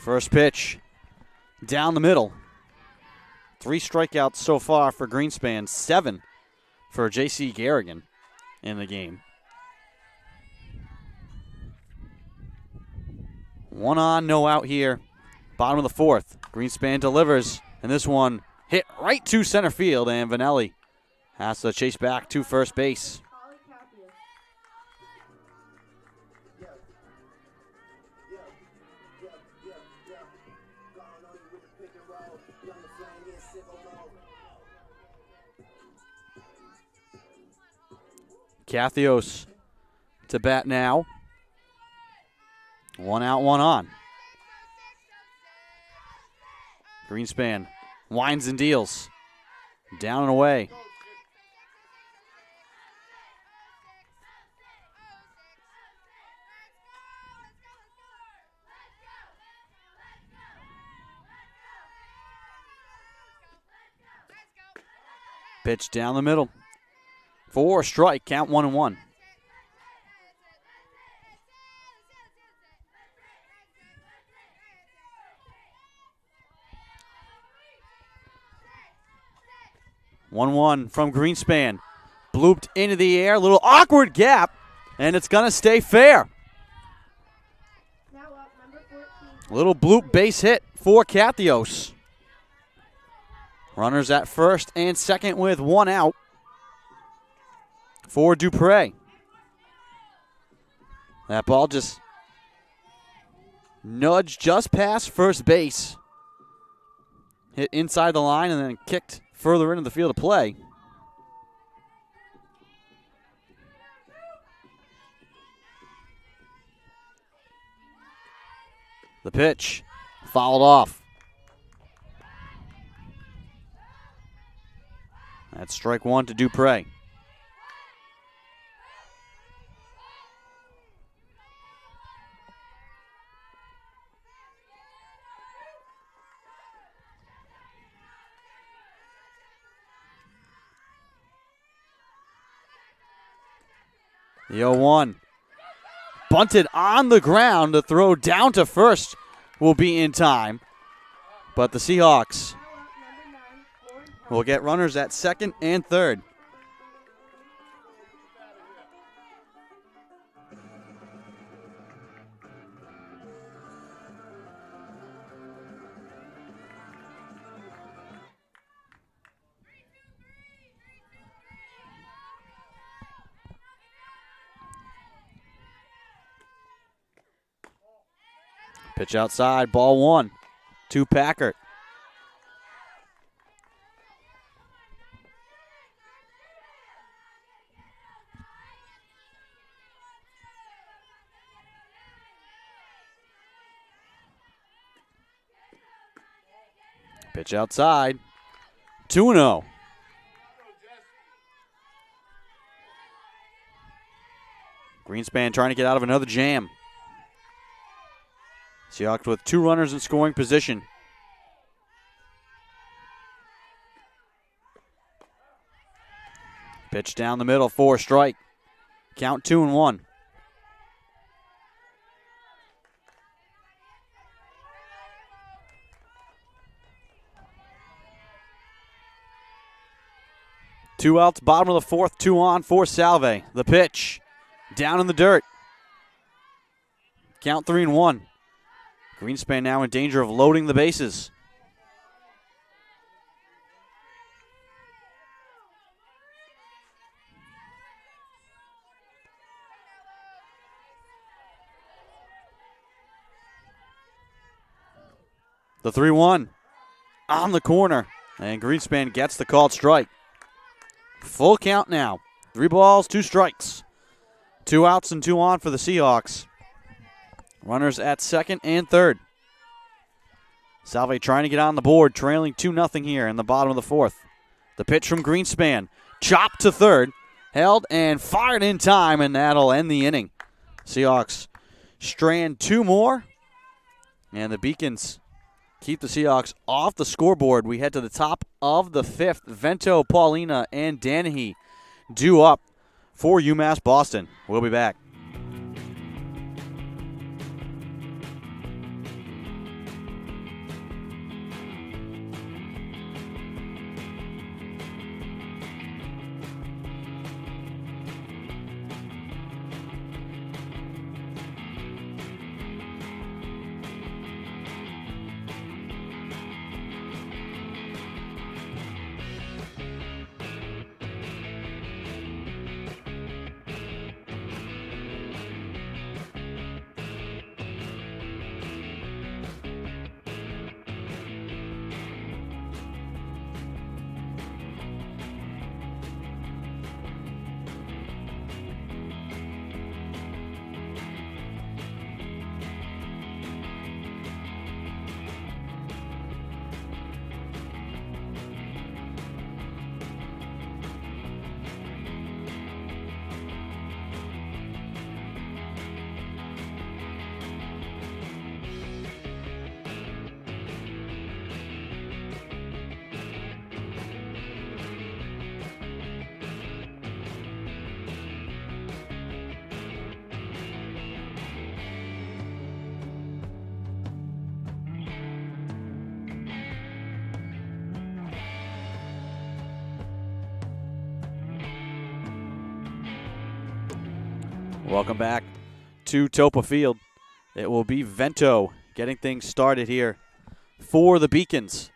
Speaker 1: First pitch down the middle. 3 strikeouts so far for Greenspan, 7 for J.C. Garrigan in the game. 1 on, no out here. Bottom of the fourth. Greenspan delivers, and this one hit right to center field, and Vanelli has to chase back to first base. Cathios to bat now. 1 out, 1 on. Greenspan winds and deals. Down and away. Pitch down the middle. For a strike, count 1-1. One from Greenspan. Blooped into the air, little awkward gap, and it's going to stay fair.
Speaker 2: Now up, number 14.
Speaker 1: Little bloop base hit for Cathios. Runners at first and second with 1 out for Dupre. That ball just nudged just past first base. Hit inside the line and then kicked further into the field of play. The pitch fouled off. That's strike 1 to Dupre. The 0-1. Bunted on the ground. The throw down to first will be in time. But the Seahawks will get runners at second and third. Pitch outside, ball one to Packard. Pitch outside, 2-0. Greenspan trying to get out of another jam. Seahawks with 2 runners in scoring position. Pitch down the middle for a strike. Count 2-1. Two outs, bottom of the fourth, 2 on for Salve. The pitch, down in the dirt. Count 3-1. Greenspan now in danger of loading the bases. The 3-1 on the corner, and Greenspan gets the called strike. Full count now. 3 balls, 2 strikes. 2 outs and 2 on for the Seahawks. Runners at second and third. Salve trying to get on the board, trailing 2-0 here in the bottom of the fourth. The pitch from Greenspan. Chopped to third. Held and fired in time, and that'll end the inning. Seahawks strand 2 more. And the Beacons keep the Seahawks off the scoreboard. We head to the top of the 5th. Vento, Paulina, and Danahy due up for UMass Boston. We'll be back. Welcome back to Toppa Field. It will be Vento getting things started here for the Beacons.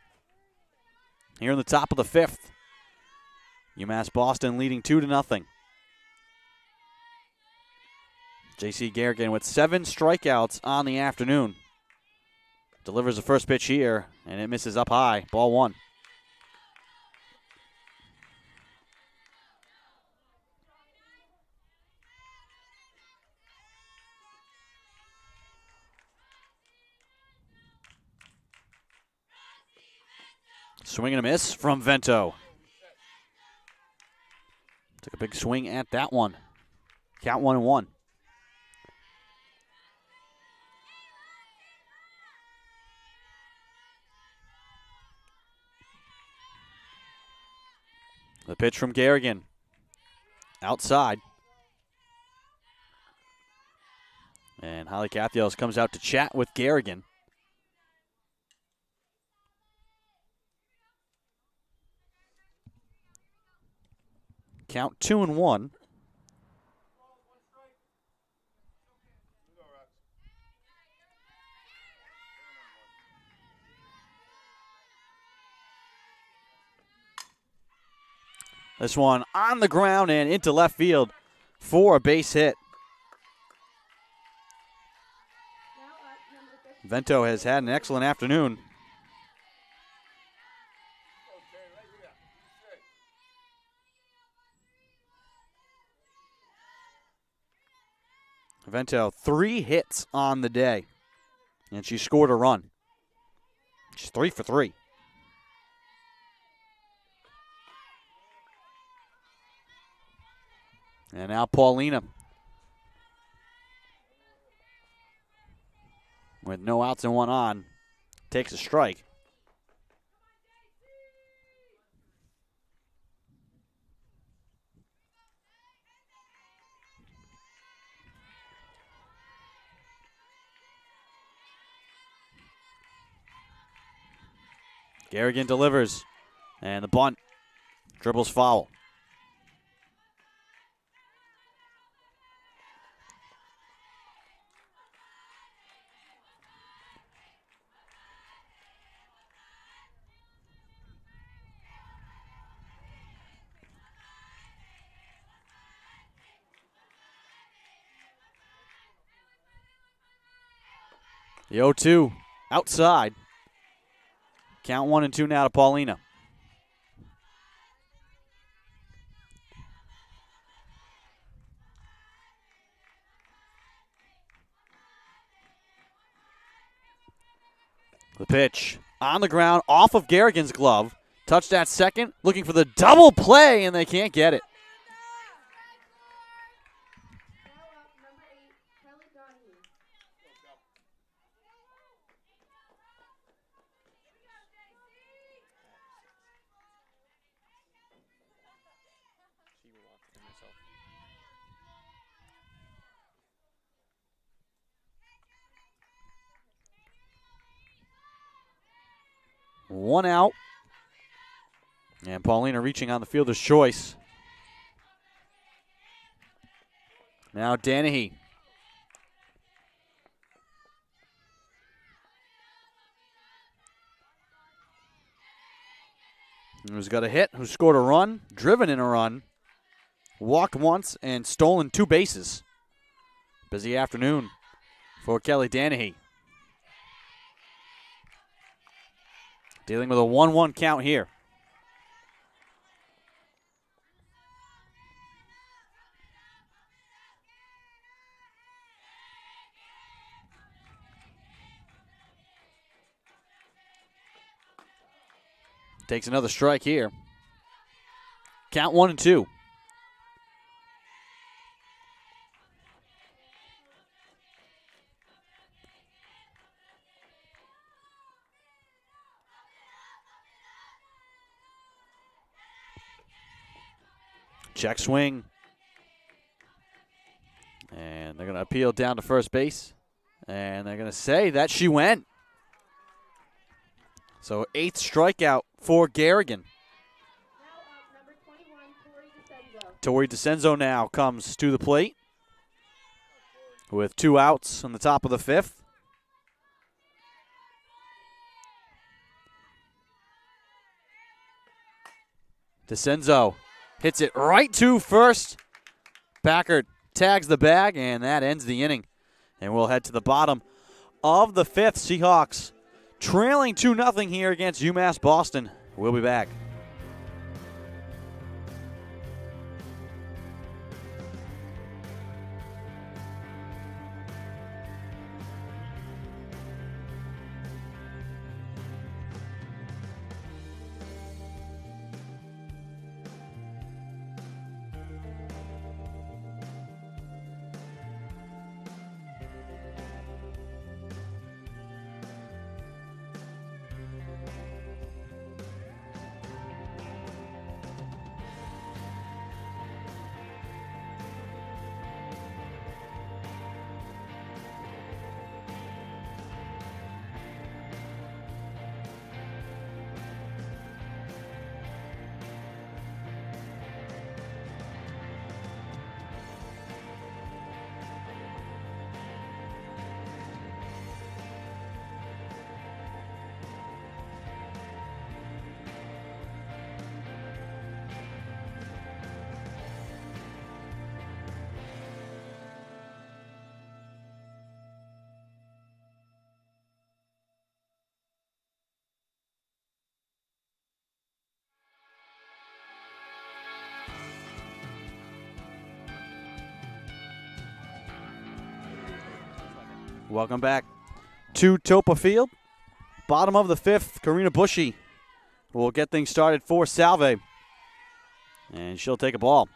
Speaker 1: Here in the top of the 5th. UMass Boston leading 2-0. J.C. Garrigan with 7 strikeouts on the afternoon. Delivers the first pitch here, and it misses up high. Ball 1. Swing and a miss from Vento. Took a big swing at that one. Count 1-1. The pitch from Garrigan. Outside. And Holly Cathios comes out to chat with Garrigan. Count 2-1. This one on the ground and into left field for a base hit.
Speaker 2: Now up, number 15.
Speaker 1: Vento has had an excellent afternoon. Vento, 3 hits on the day, and she scored a run. She's 3 for 3. And now Paulina, with no outs and 1 on, takes a strike. Garrigan delivers, and the bunt dribbles foul. The 0-2 outside. Count 1 and 2 now to Paulina. The pitch on the ground off of Garrigan's glove. Touched at second, looking for the double play, and they can't get it.
Speaker 2: Now up, number 8, Kelly Donahue.
Speaker 1: One out. And Paulina reaching on the fielder's choice. Now Danahy. Who's got a hit, who scored a run, driven in a run, walked once, and stolen 2 bases. Busy afternoon for Kelly Danahy. Dealing with a 1-1 count here. Takes another strike here. Count 1 and 2. Check swing. And they're going to appeal down to first base. And they're going to say that she went. So 8th strikeout for Garrigan.
Speaker 2: Now up, number 21, Tori DeCenzo.
Speaker 1: Tori DeCenzo now comes to the plate with 2 outs on the top of the 5th. DeCenzo hits it right to first. Packard tags the bag, and that ends the inning. And we'll head to the bottom of the 5th. Seahawks trailing 2-0 here against UMass Boston. We'll be back. Welcome back to Toppa Field. Bottom of the 5th, Karina Bushy will get things started for Salve. And she'll take a ball.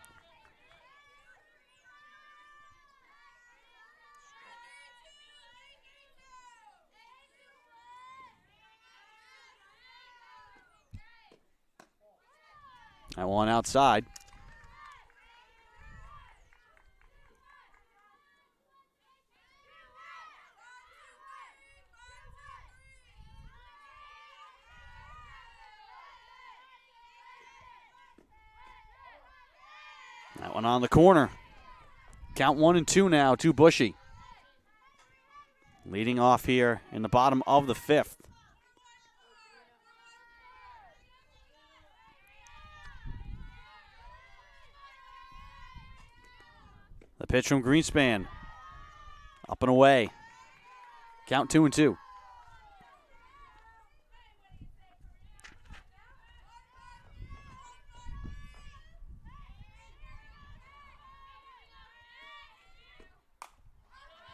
Speaker 1: That one outside. That one on the corner. Count 1 and 2 now to Bushy. Leading off here in the bottom of the 5th. The pitch from Greenspan. Up and away. Count 2 and 2.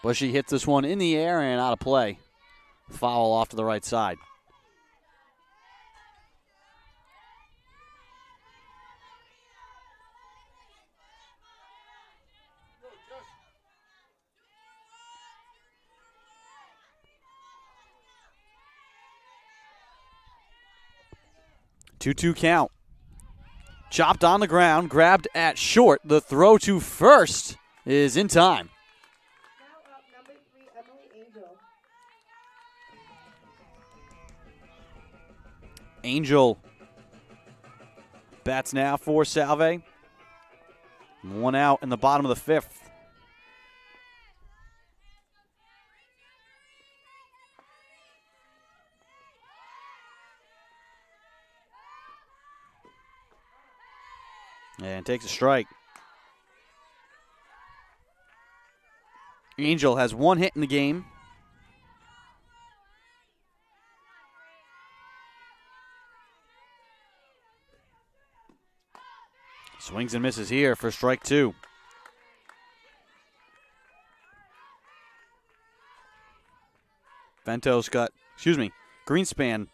Speaker 1: Bushy hits this one in the air and out of play. Foul off to the right side. Two-two count. Chopped on the ground, grabbed at short. The throw to first is in time.
Speaker 2: Now up, number 3, Emily Angel.
Speaker 1: Angel bats now for Salve. One out in the bottom of the 5th. And takes a strike. Angel has 1 hit in the game. Swings and misses here for strike 2. Greenspan,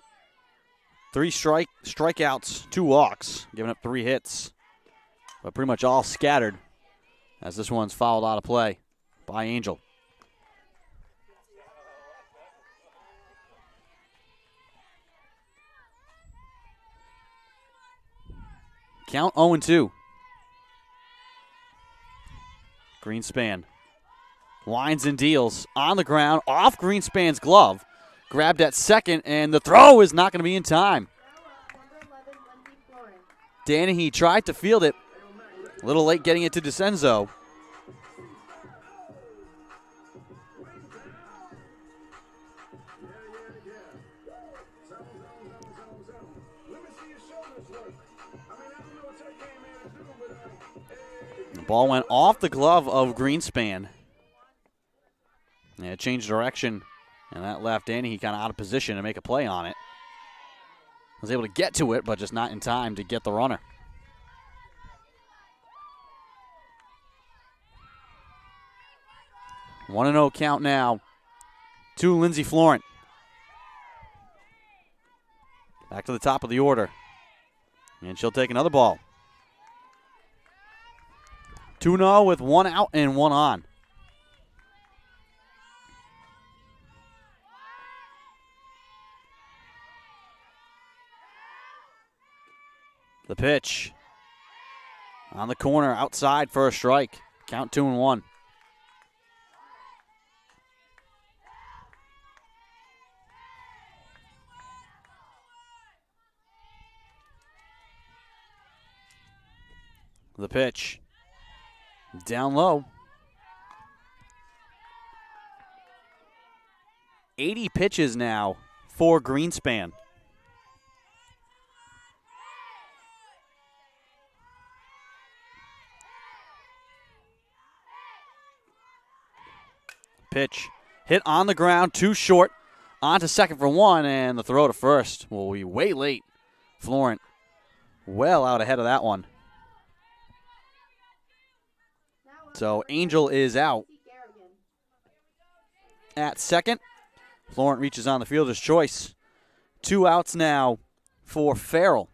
Speaker 1: 3 strikeouts, 2 walks, giving up 3 hits. But pretty much all scattered as this one's fouled out of play by Angel. Count 0-2. Greenspan winds and deals on the ground, off Greenspan's glove. Grabbed at second, and the throw is not going to be in time.
Speaker 2: Now up, number 11, Lindsay Florence.
Speaker 1: Danahy tried to field it. A little late getting it to DeCenzo. The ball went off the glove of Greenspan. And it changed direction, and that left Danahy kind of out of position to make a play on it. Was able to get to it, but just not in time to get the runner. 1-0 count now to Lindsay Florent. Back to the top of the order. And she'll take another ball. 2-0 with 1 out and 1 on. The pitch on the corner outside for a strike. Count 2-1. The pitch down low. 80 pitches now for Greenspan. Pitch hit on the ground, too short. On to second for 1, and the throw to first will be way late. Florent well out ahead of that one. So Angel is out. at second. Florent reaches on the fielder's choice. 2 outs now for Farrell.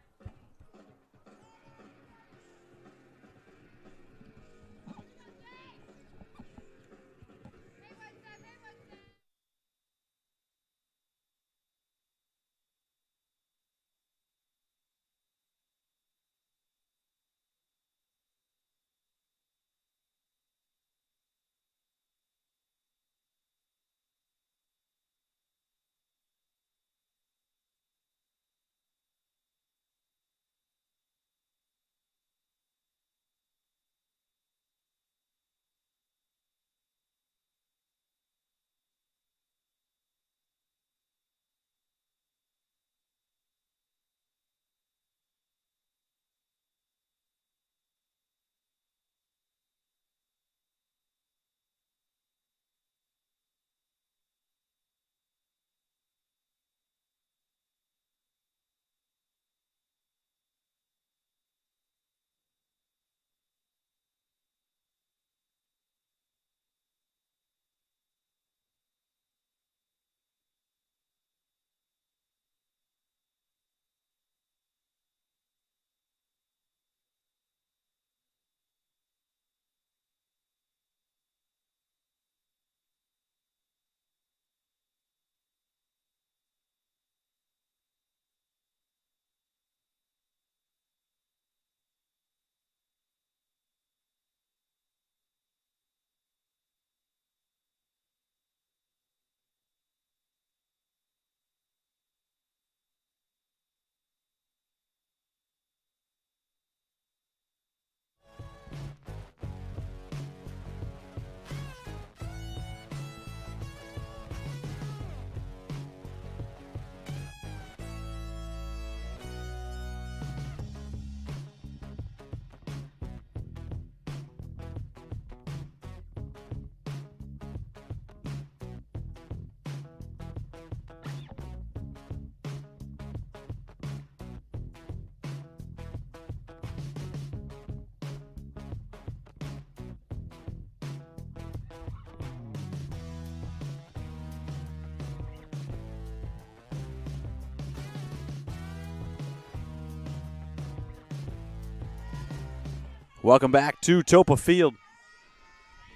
Speaker 1: Welcome back to Toppa Field.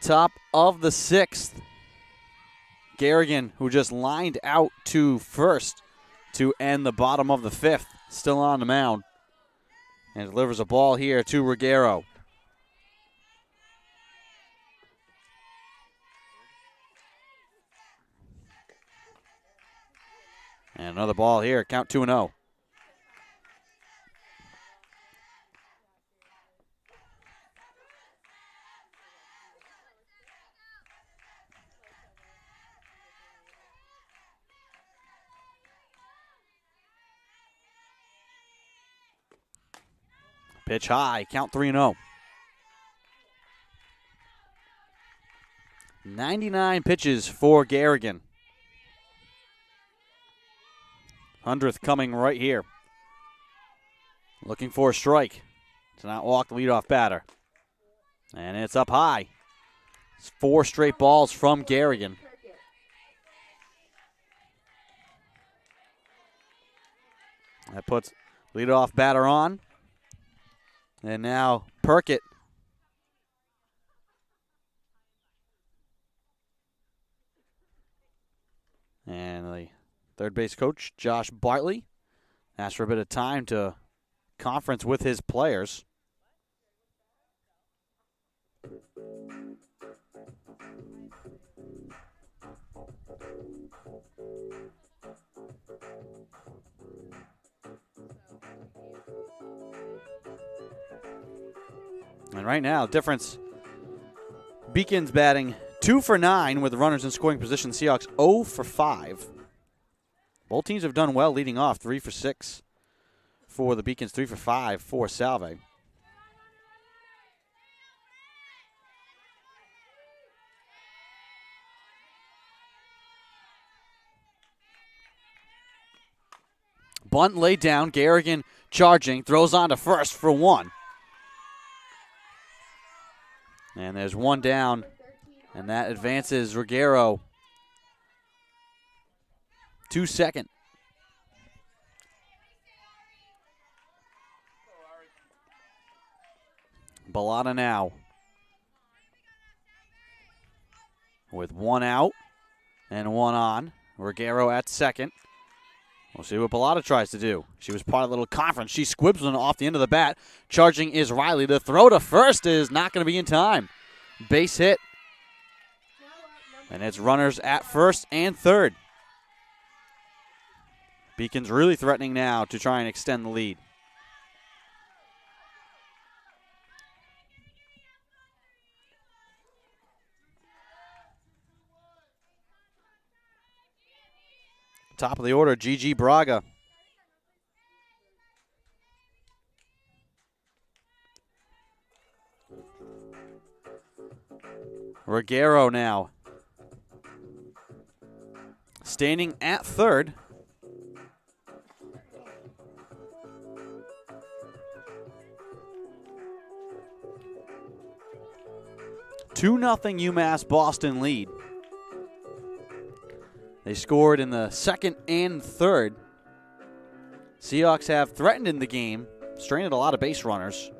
Speaker 1: Top of the 6th. Garrigan, who just lined out to first to end the bottom of the 5th, still on the mound. And delivers a ball here to Ruggiero. And another ball here, count 2-0. Pitch high, count 3-0. 99 pitches for Garrigan. 100th coming right here. Looking for a strike to not walk the leadoff batter. And it's up high. It's 4 straight balls from Garrigan. That puts leadoff batter on. And now Perkett. And the third base coach, Josh Bartley, asked for a bit of time to conference with his players. And right now, difference, Beacon's batting 2 for 9 with the runners in scoring position. Seahawks 0 for 5. Both teams have done well leading off. 3 for 6 for the Beacons, 3 for 5 for Salve. Bunt laid down. Garrigan charging, throws on to first for 1. And there's 1 down, and that advances Ruggiero to second. Bellotta now with one out and one on. Ruggiero at second. We'll see what Bellotta tries to do. She was part of the little conference. She squibs one off the end of the bat. Charging is Riley. The throw to first is not going to be in time. Base hit. And it's runners at first and third. Beacons really threatening now to try and extend the lead. Top of the order, Gigi Braga. Ruggiero now. Standing at third. Two 0 UMass Boston lead. They scored in the second and third. Seahawks have threatened in the game, strained a lot of base runners.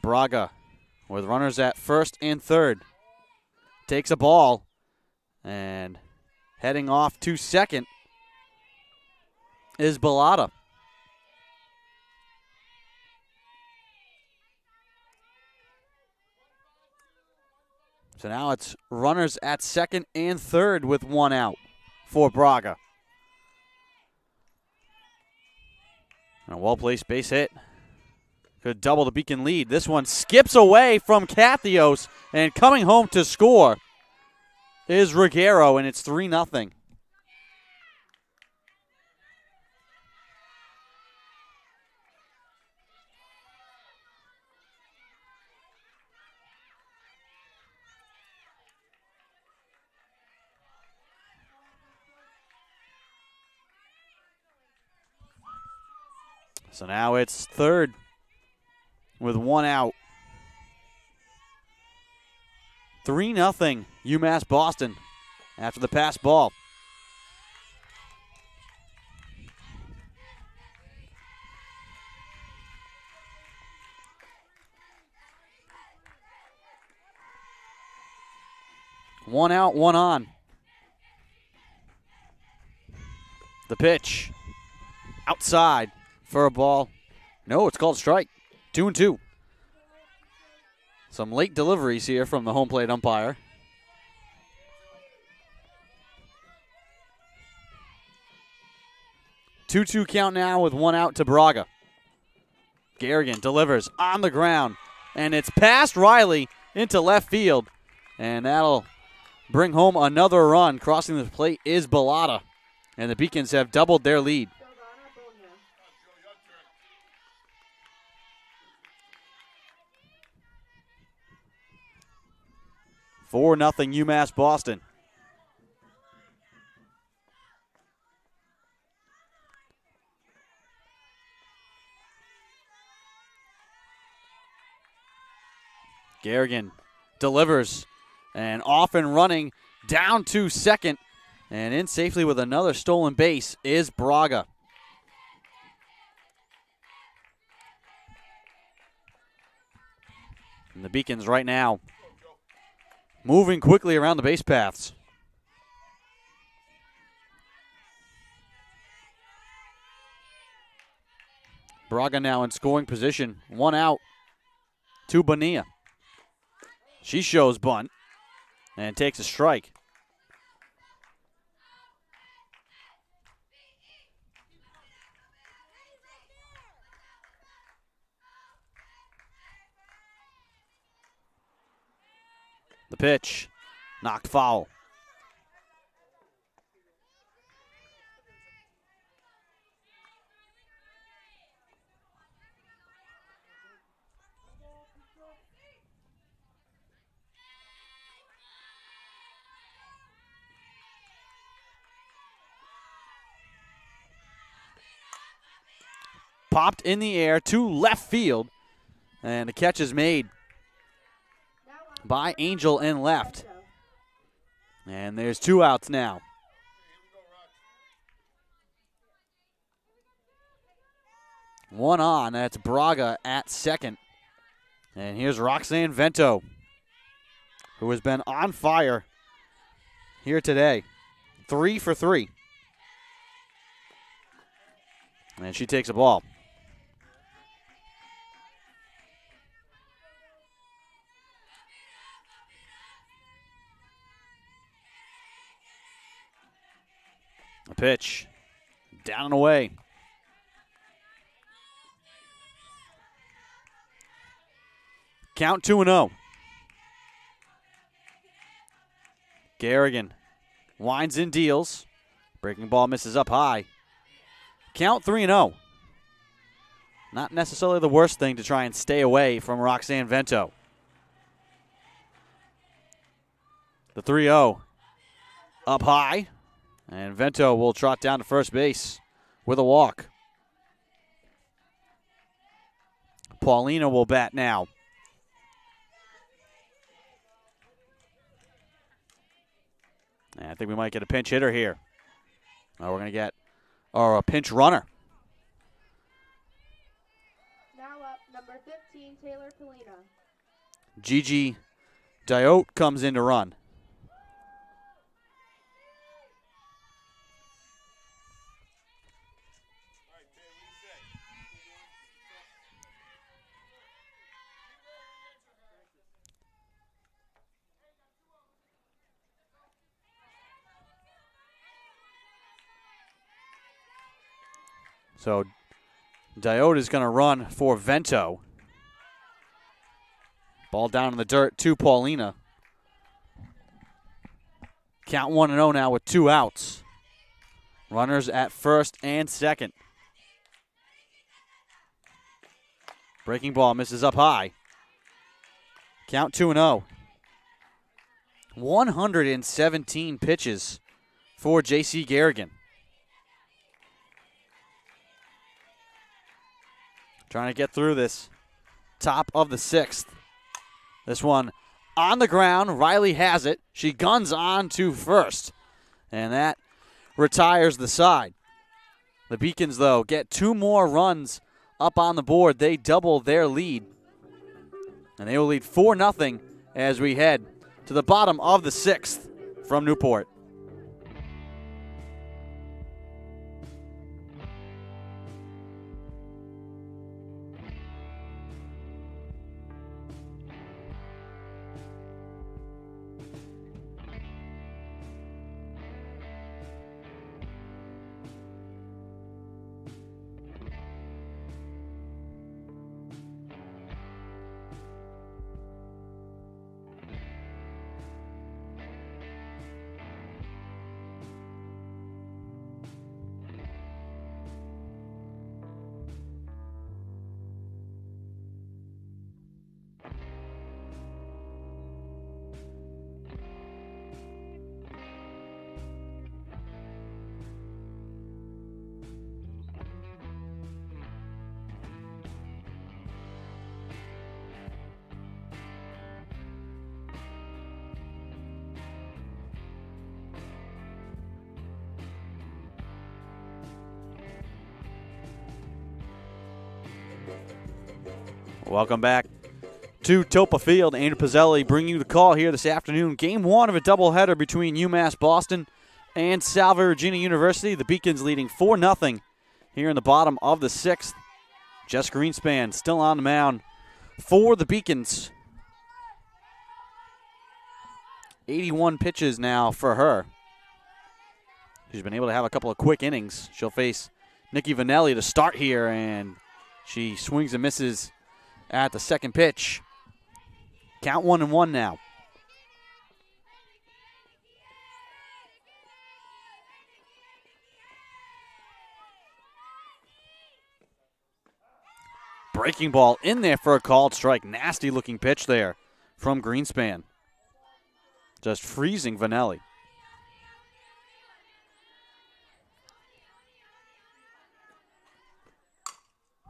Speaker 1: Braga with runners at first and third. Takes a ball and heading off to second is Bellotta. So now it's runners at second and third with one out for Braga. And a well-placed base hit. Could double the Beacon lead. This one skips away from Cathios, and coming home to score is Ruggiero, and it's 3-0. So now it's third with one out. 3-0 UMass Boston after the pass ball. One out, one on. The pitch outside for a ball. No, it's called strike. 2-2. Some late deliveries here from the home plate umpire. Two-two count now with one out to Braga. Garrigan delivers on the ground, and it's past Riley into left field, and that'll bring home another run. Crossing the plate is Bellotta, and the Beacons have doubled their lead. 4-0 UMass Boston. Garrigan delivers and off and running down to second, and in safely with another stolen base is Braga. And the Beacons right now moving quickly around the base paths. Braga now in scoring position. One out to Bonilla. She shows bunt and takes a strike. The pitch, knocked foul. popped in the air to left field. And the catch is made by Angel in left. And there's 2 outs now. One on, that's Braga at second. And here's Roxanne Vento, who has been on fire here today. 3 for 3. And she takes a ball. A pitch. Down and away. Count 2-0. Garrigan winds in, deals. Breaking ball misses up high. Count 3-0. Not necessarily the worst thing to try and stay away from Roxanne Vento. The 3-0 up high. And Vento will trot down to first base with a walk. Paulina will bat now. And I think we might get a pinch hitter here. We're going to get a pinch runner.
Speaker 2: Now up, number 15, Taylor Polina.
Speaker 1: Gigi Diote comes in to run. So Diote is going to run for Vento. Ball down in the dirt to Paulina. Count 1-0 now with 2 outs. Runners at first and second. Breaking ball misses up high. Count 2-0. 117 pitches for J.C. Garrigan. Trying to get through this. Top of the 6th. This one on the ground. Riley has it. She guns on to first. And that retires the side. The Beacons, though, get 2 more runs up on the board. They double their lead. And they will lead 4-0 as we head to the bottom of the 6th from Newport. Welcome back to Toppa Field. Andrew Pizzelli bringing you the call here this afternoon. Game 1 of a doubleheader between UMass Boston and Salve Regina University. The Beacons leading 4-0 here in the bottom of the 6th. Jess Greenspan still on the mound for the Beacons. 81 pitches now for her. She's been able to have a couple of quick innings. She'll face Nikki Vanelli to start here, and she swings and misses at the second pitch. Count 1-1 now. Breaking ball in there for a called strike. Nasty looking pitch there from Greenspan. Just freezing Vanelli.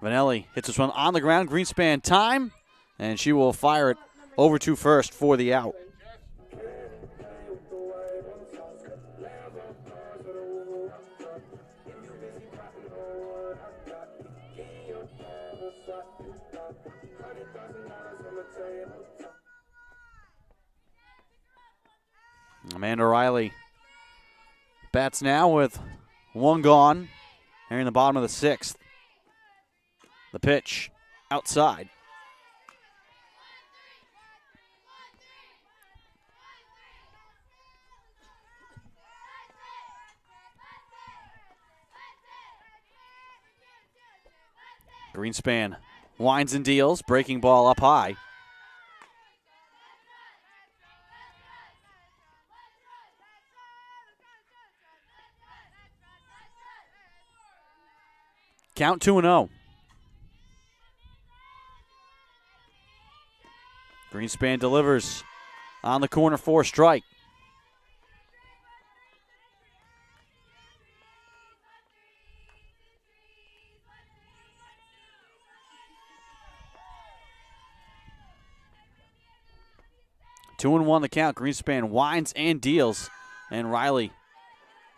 Speaker 1: Vanelli hits this one on the ground. Greenspan time, and she will fire it over to first for the out. Amanda Riley bats now with one gone here in the bottom of the sixth. The pitch outside. Greenspan winds and deals, breaking ball up high. Count 2-0. Greenspan delivers on the corner for a strike. Two and one the count. Greenspan winds and deals, and Riley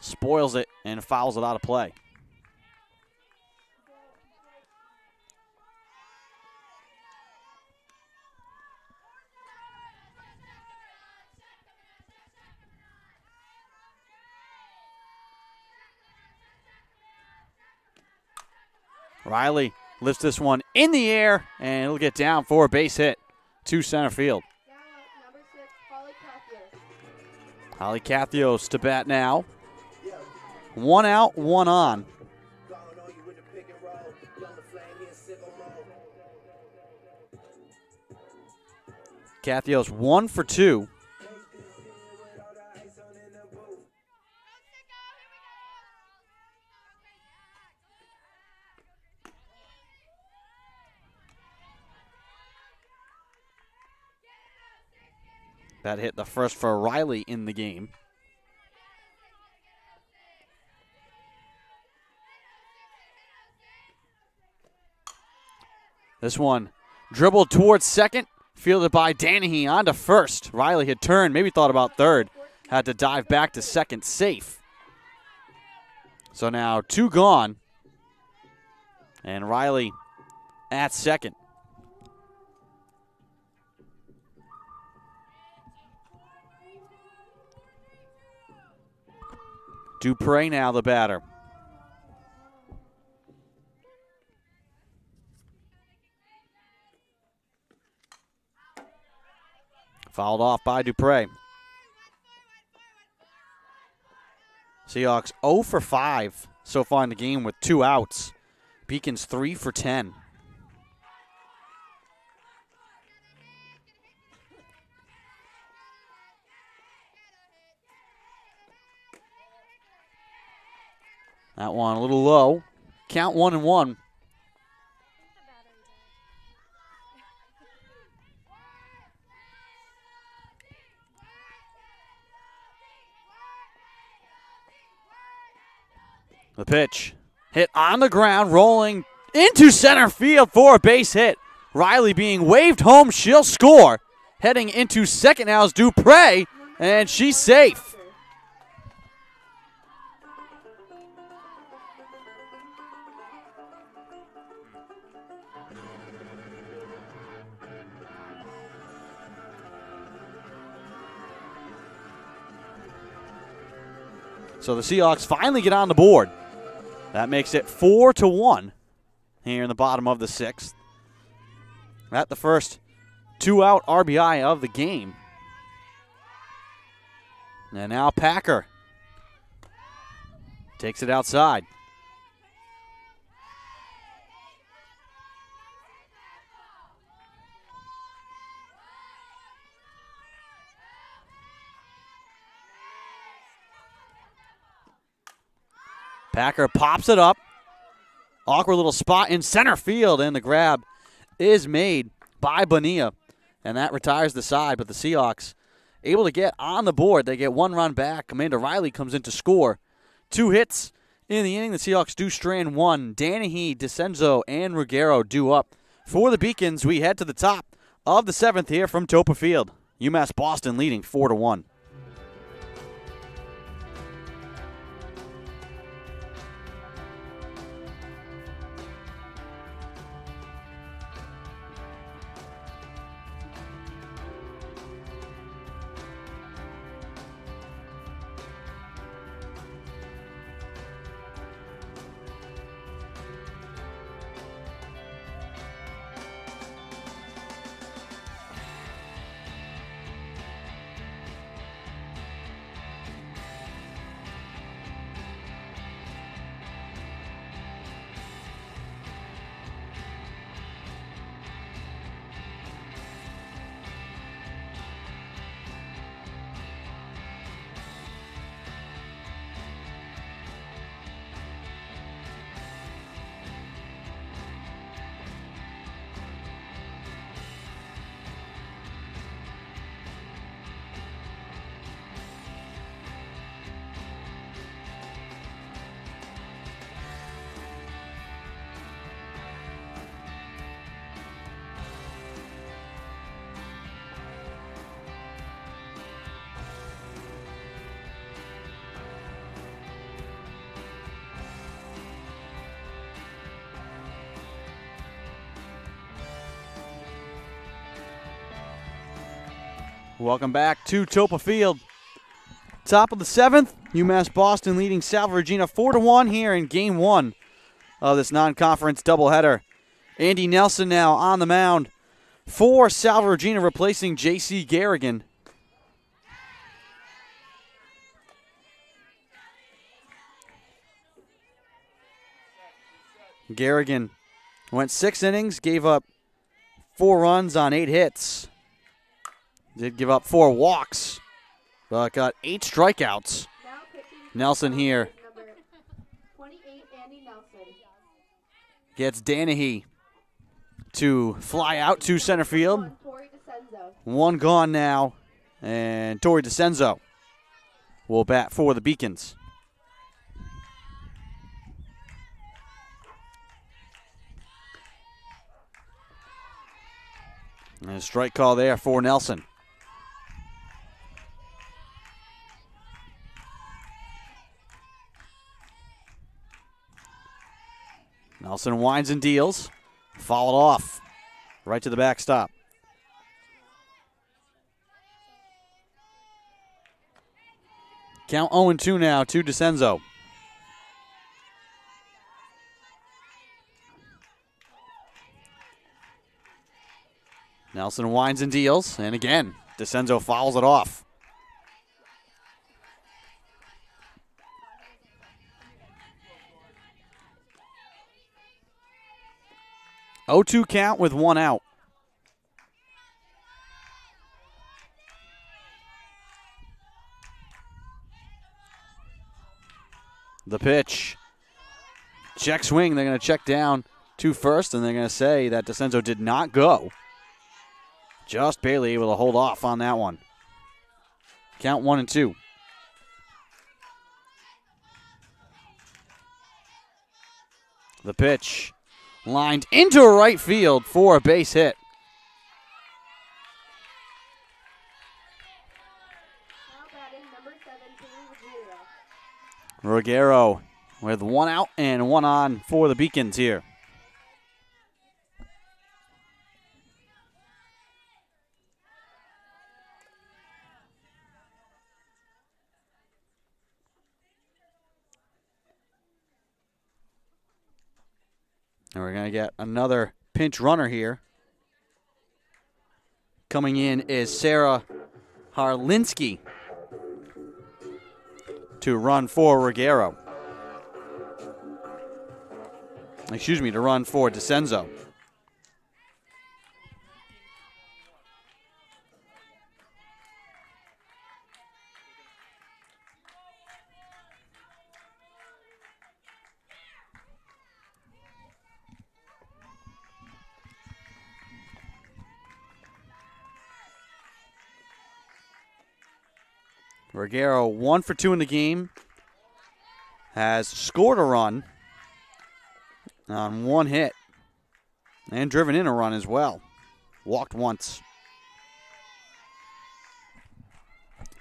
Speaker 1: spoils it and fouls it out of play. Riley lifts this one in the air, and it'll get down for a base hit to center field.
Speaker 2: Now up, number 6, Holly Cathios.
Speaker 1: Holly Cathios to bat now. One out, one on. Cathios 1 for 2. That hit the first for Riley in the game. This one dribbled towards second, fielded by Danahy on to first. Riley had turned, maybe thought about third, had to dive back to second safe. So now 2 gone, and Riley at second. Dupre now the batter. Fouled off by Dupre. Seahawks 0 for 5 so far in the game with 2 outs. Beacons 3 for 10. That one a little low. Count 1-1. The pitch hit on the ground, rolling into center field for a base hit. Riley being waved home. She'll score. Heading into second now is Dupre, and she's safe. So the Seahawks finally get on the board. That makes it 4-1 here in the bottom of the sixth. At the first 2-out RBI of the game. And now Packer takes it outside. Packer pops it up. Awkward little spot in center field, and the grab is made by Bonilla. And that retires the side, but the Seahawks able to get on the board. They get 1 run back. Amanda Riley comes in to score. 2 hits In the inning, the Seahawks do strand one. Danahy, DeCenzo, and Ruggiero do up. For the Beacons, we head to the top of the 7th here from Toppa Field. UMass Boston leading 4-1. Welcome back to Toppa Field. Top of the 7th, UMass Boston leading Salve Regina 4-1 here in Game 1 of this non-conference doubleheader. Andy Nelson now on the mound for Salve Regina, replacing J.C. Garrigan. Garrigan went 6 innings, gave up 4 runs on 8 hits. Did give up 4 walks, but got 8 strikeouts. Nelson here.
Speaker 2: Number 28, Andy Nelson.
Speaker 1: Gets Danahy to fly out to center field.
Speaker 2: Tori DeCenzo.
Speaker 1: 1 gone now, and Tori DeCenzo will bat for the Beacons. And a strike call there for Nelson. Nelson winds and deals. Fouled off. Right to the backstop. Count 0-2 now to DeCenzo. Nelson winds and deals. And again, DeCenzo fouls it off. Oh, 2 count with 1 out. The pitch. Check swing. They're going to check down to first, and they're going to say that DeCenzo did not go. Just barely able to hold off on that one. Count 1-2. The pitch. Lined into right field for a base hit.
Speaker 2: Now batting number 17,
Speaker 1: Ruggiero with 1 out and 1 on for the Beacons here. And we're going to get another pinch runner here. Coming in is Sarah Harlinski to run for Ruggiero. Excuse me, to run for DeCenzo. Ruggiero 1 for 2 in the game. has scored a run on one hit and driven in a run as well. Walked once.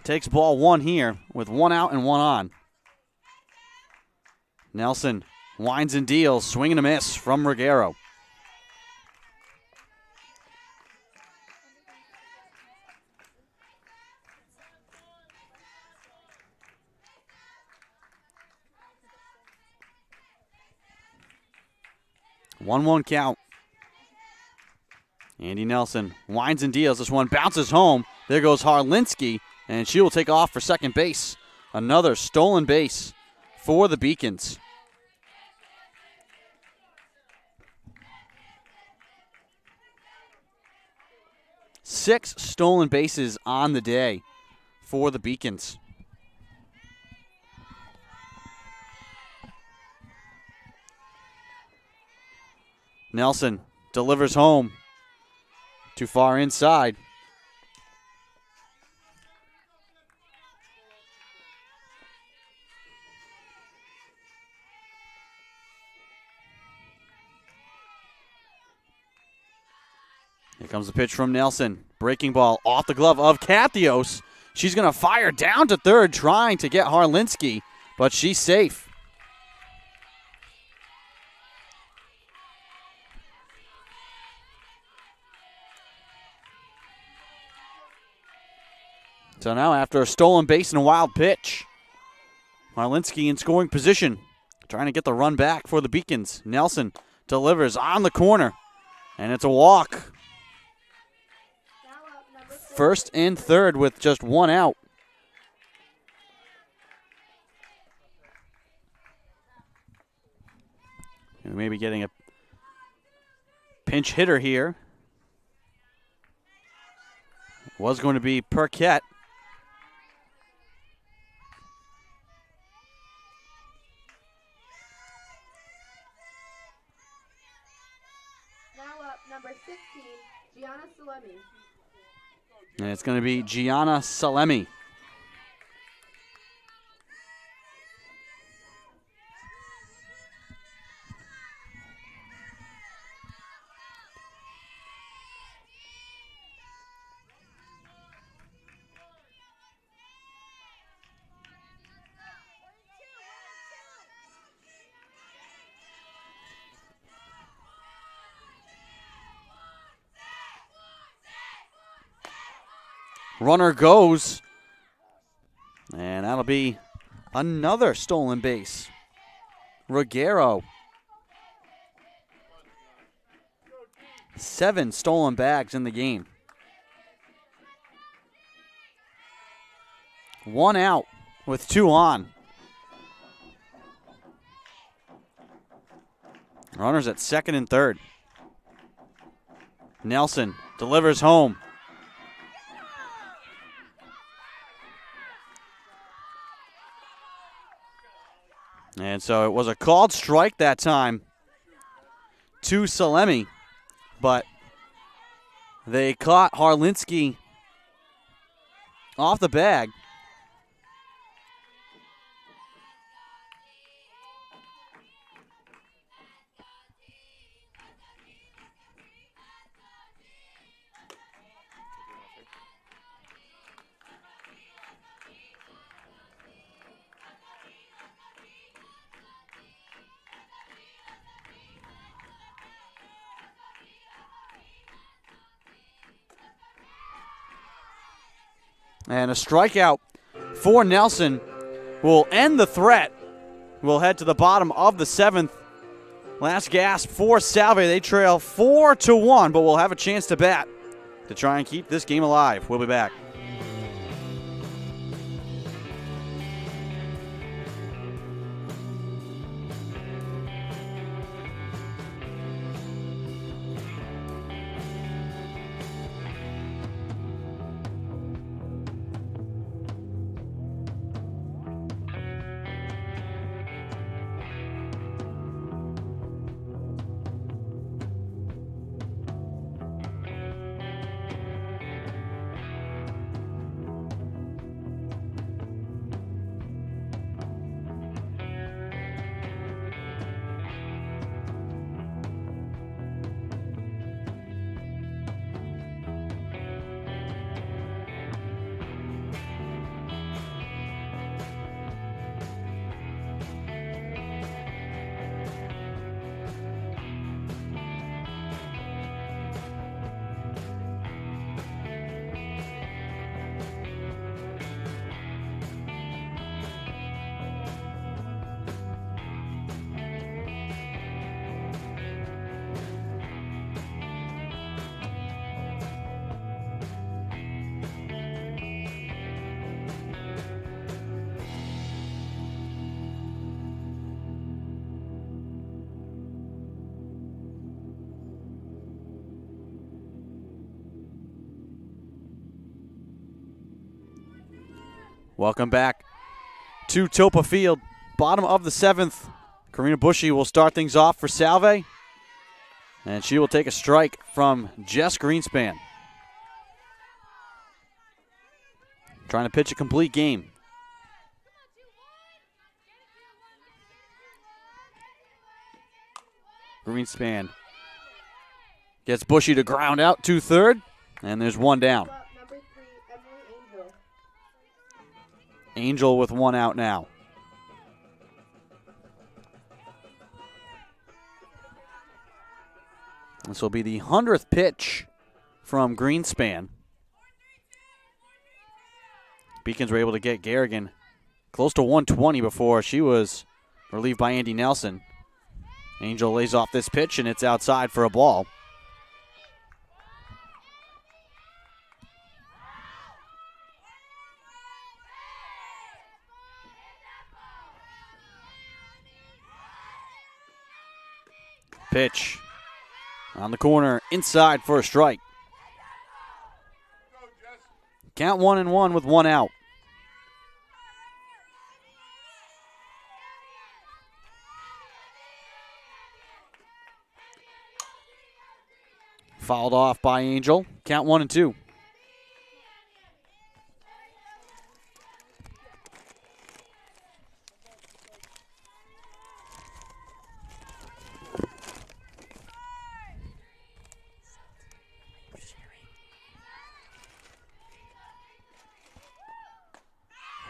Speaker 1: Takes ball one here with one out and one on. Nelson winds and deals, swing and a miss from Ruggiero. One count. Andy Nelson winds and deals. This one bounces home. There goes Harlinski, and she will take off for second base. Another stolen base for the Beacons. Six stolen bases on the day for the Beacons. Nelson delivers home. Too far inside. Here comes the pitch from Nelson. Breaking ball off the glove of Kathios. She's going to fire down to third, trying to get Harlinski, but she's safe. So now after a stolen base and a wild pitch, Harlinski in scoring position, trying to get the run back for the Beacons. Nelson delivers on the corner, and it's a walk. First and third with just one out. We may be getting a pinch hitter here. Was going to be Perquette.
Speaker 2: Now up, number 16, Gianna Salemi.
Speaker 1: And it's going to be Gianna Salemi. Runner goes, and that'll be another stolen base. Ruggiero. 7 stolen bags in the game. One out with 2 on. Runners at second and third. Nelson delivers home. And so it was a called strike that time to Salemi, but they caught Harlinski off the bag. And a strikeout for Nelson will end the threat. We'll head to the bottom of the 7th. Last gasp for Salve. They trail 4-1, but we'll have a chance to bat to try and keep this game alive. We'll be back. Welcome back to Toppa Field. Bottom of the 7th. Karina Bushy will start things off for Salve. And she will take a strike from Jess Greenspan. Trying to pitch a complete game. Greenspan gets Bushy to ground out to third, and there's one down.
Speaker 2: Number 3, Emily Angel.
Speaker 1: Angel with one out now. This will be the 100th pitch from Greenspan. Beacons were able to get Garrigan close to 120 before she was relieved by Andy Nelson. Angel lays off this pitch, and it's outside for a ball. Pitch on the corner, inside for a strike. Count 1-1 with one out. Fouled off by Angel. Count 1-2.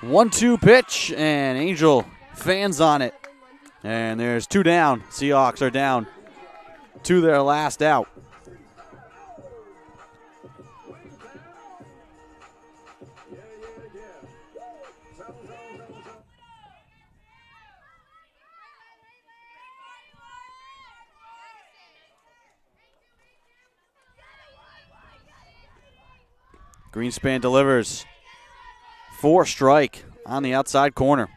Speaker 1: One-two pitch, and Angel fans on it. And there's two down. Seahawks are down to their last out. Greenspan delivers. 4 strike on the outside corner.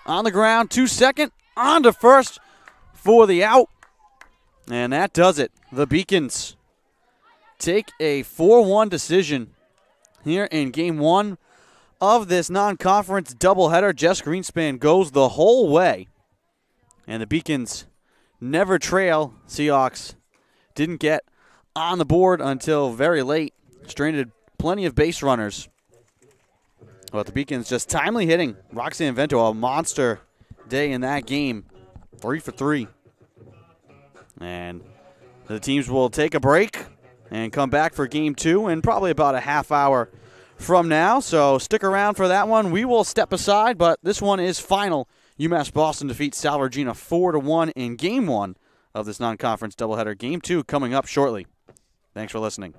Speaker 1: On the ground, 2-2, on to first for the out. And that does it. The Beacons take a 4-1 decision here in Game 1 of this non-conference doubleheader. Jess Greenspan goes the whole way. And the Beacons never trail. Seahawks didn't get on the board until very late. Stranded plenty of base runners. But the Beacons just timely hitting. Roxanne Vento, a monster day in that game. 3 for 3. And the teams will take a break and come back for Game 2 in probably about a half hour from now. So stick around for that one. We will step aside, but this one is final. UMass Boston defeats Salve Regina 4-1 in Game 1 of this non-conference doubleheader. Game 2 coming up shortly. Thanks for listening.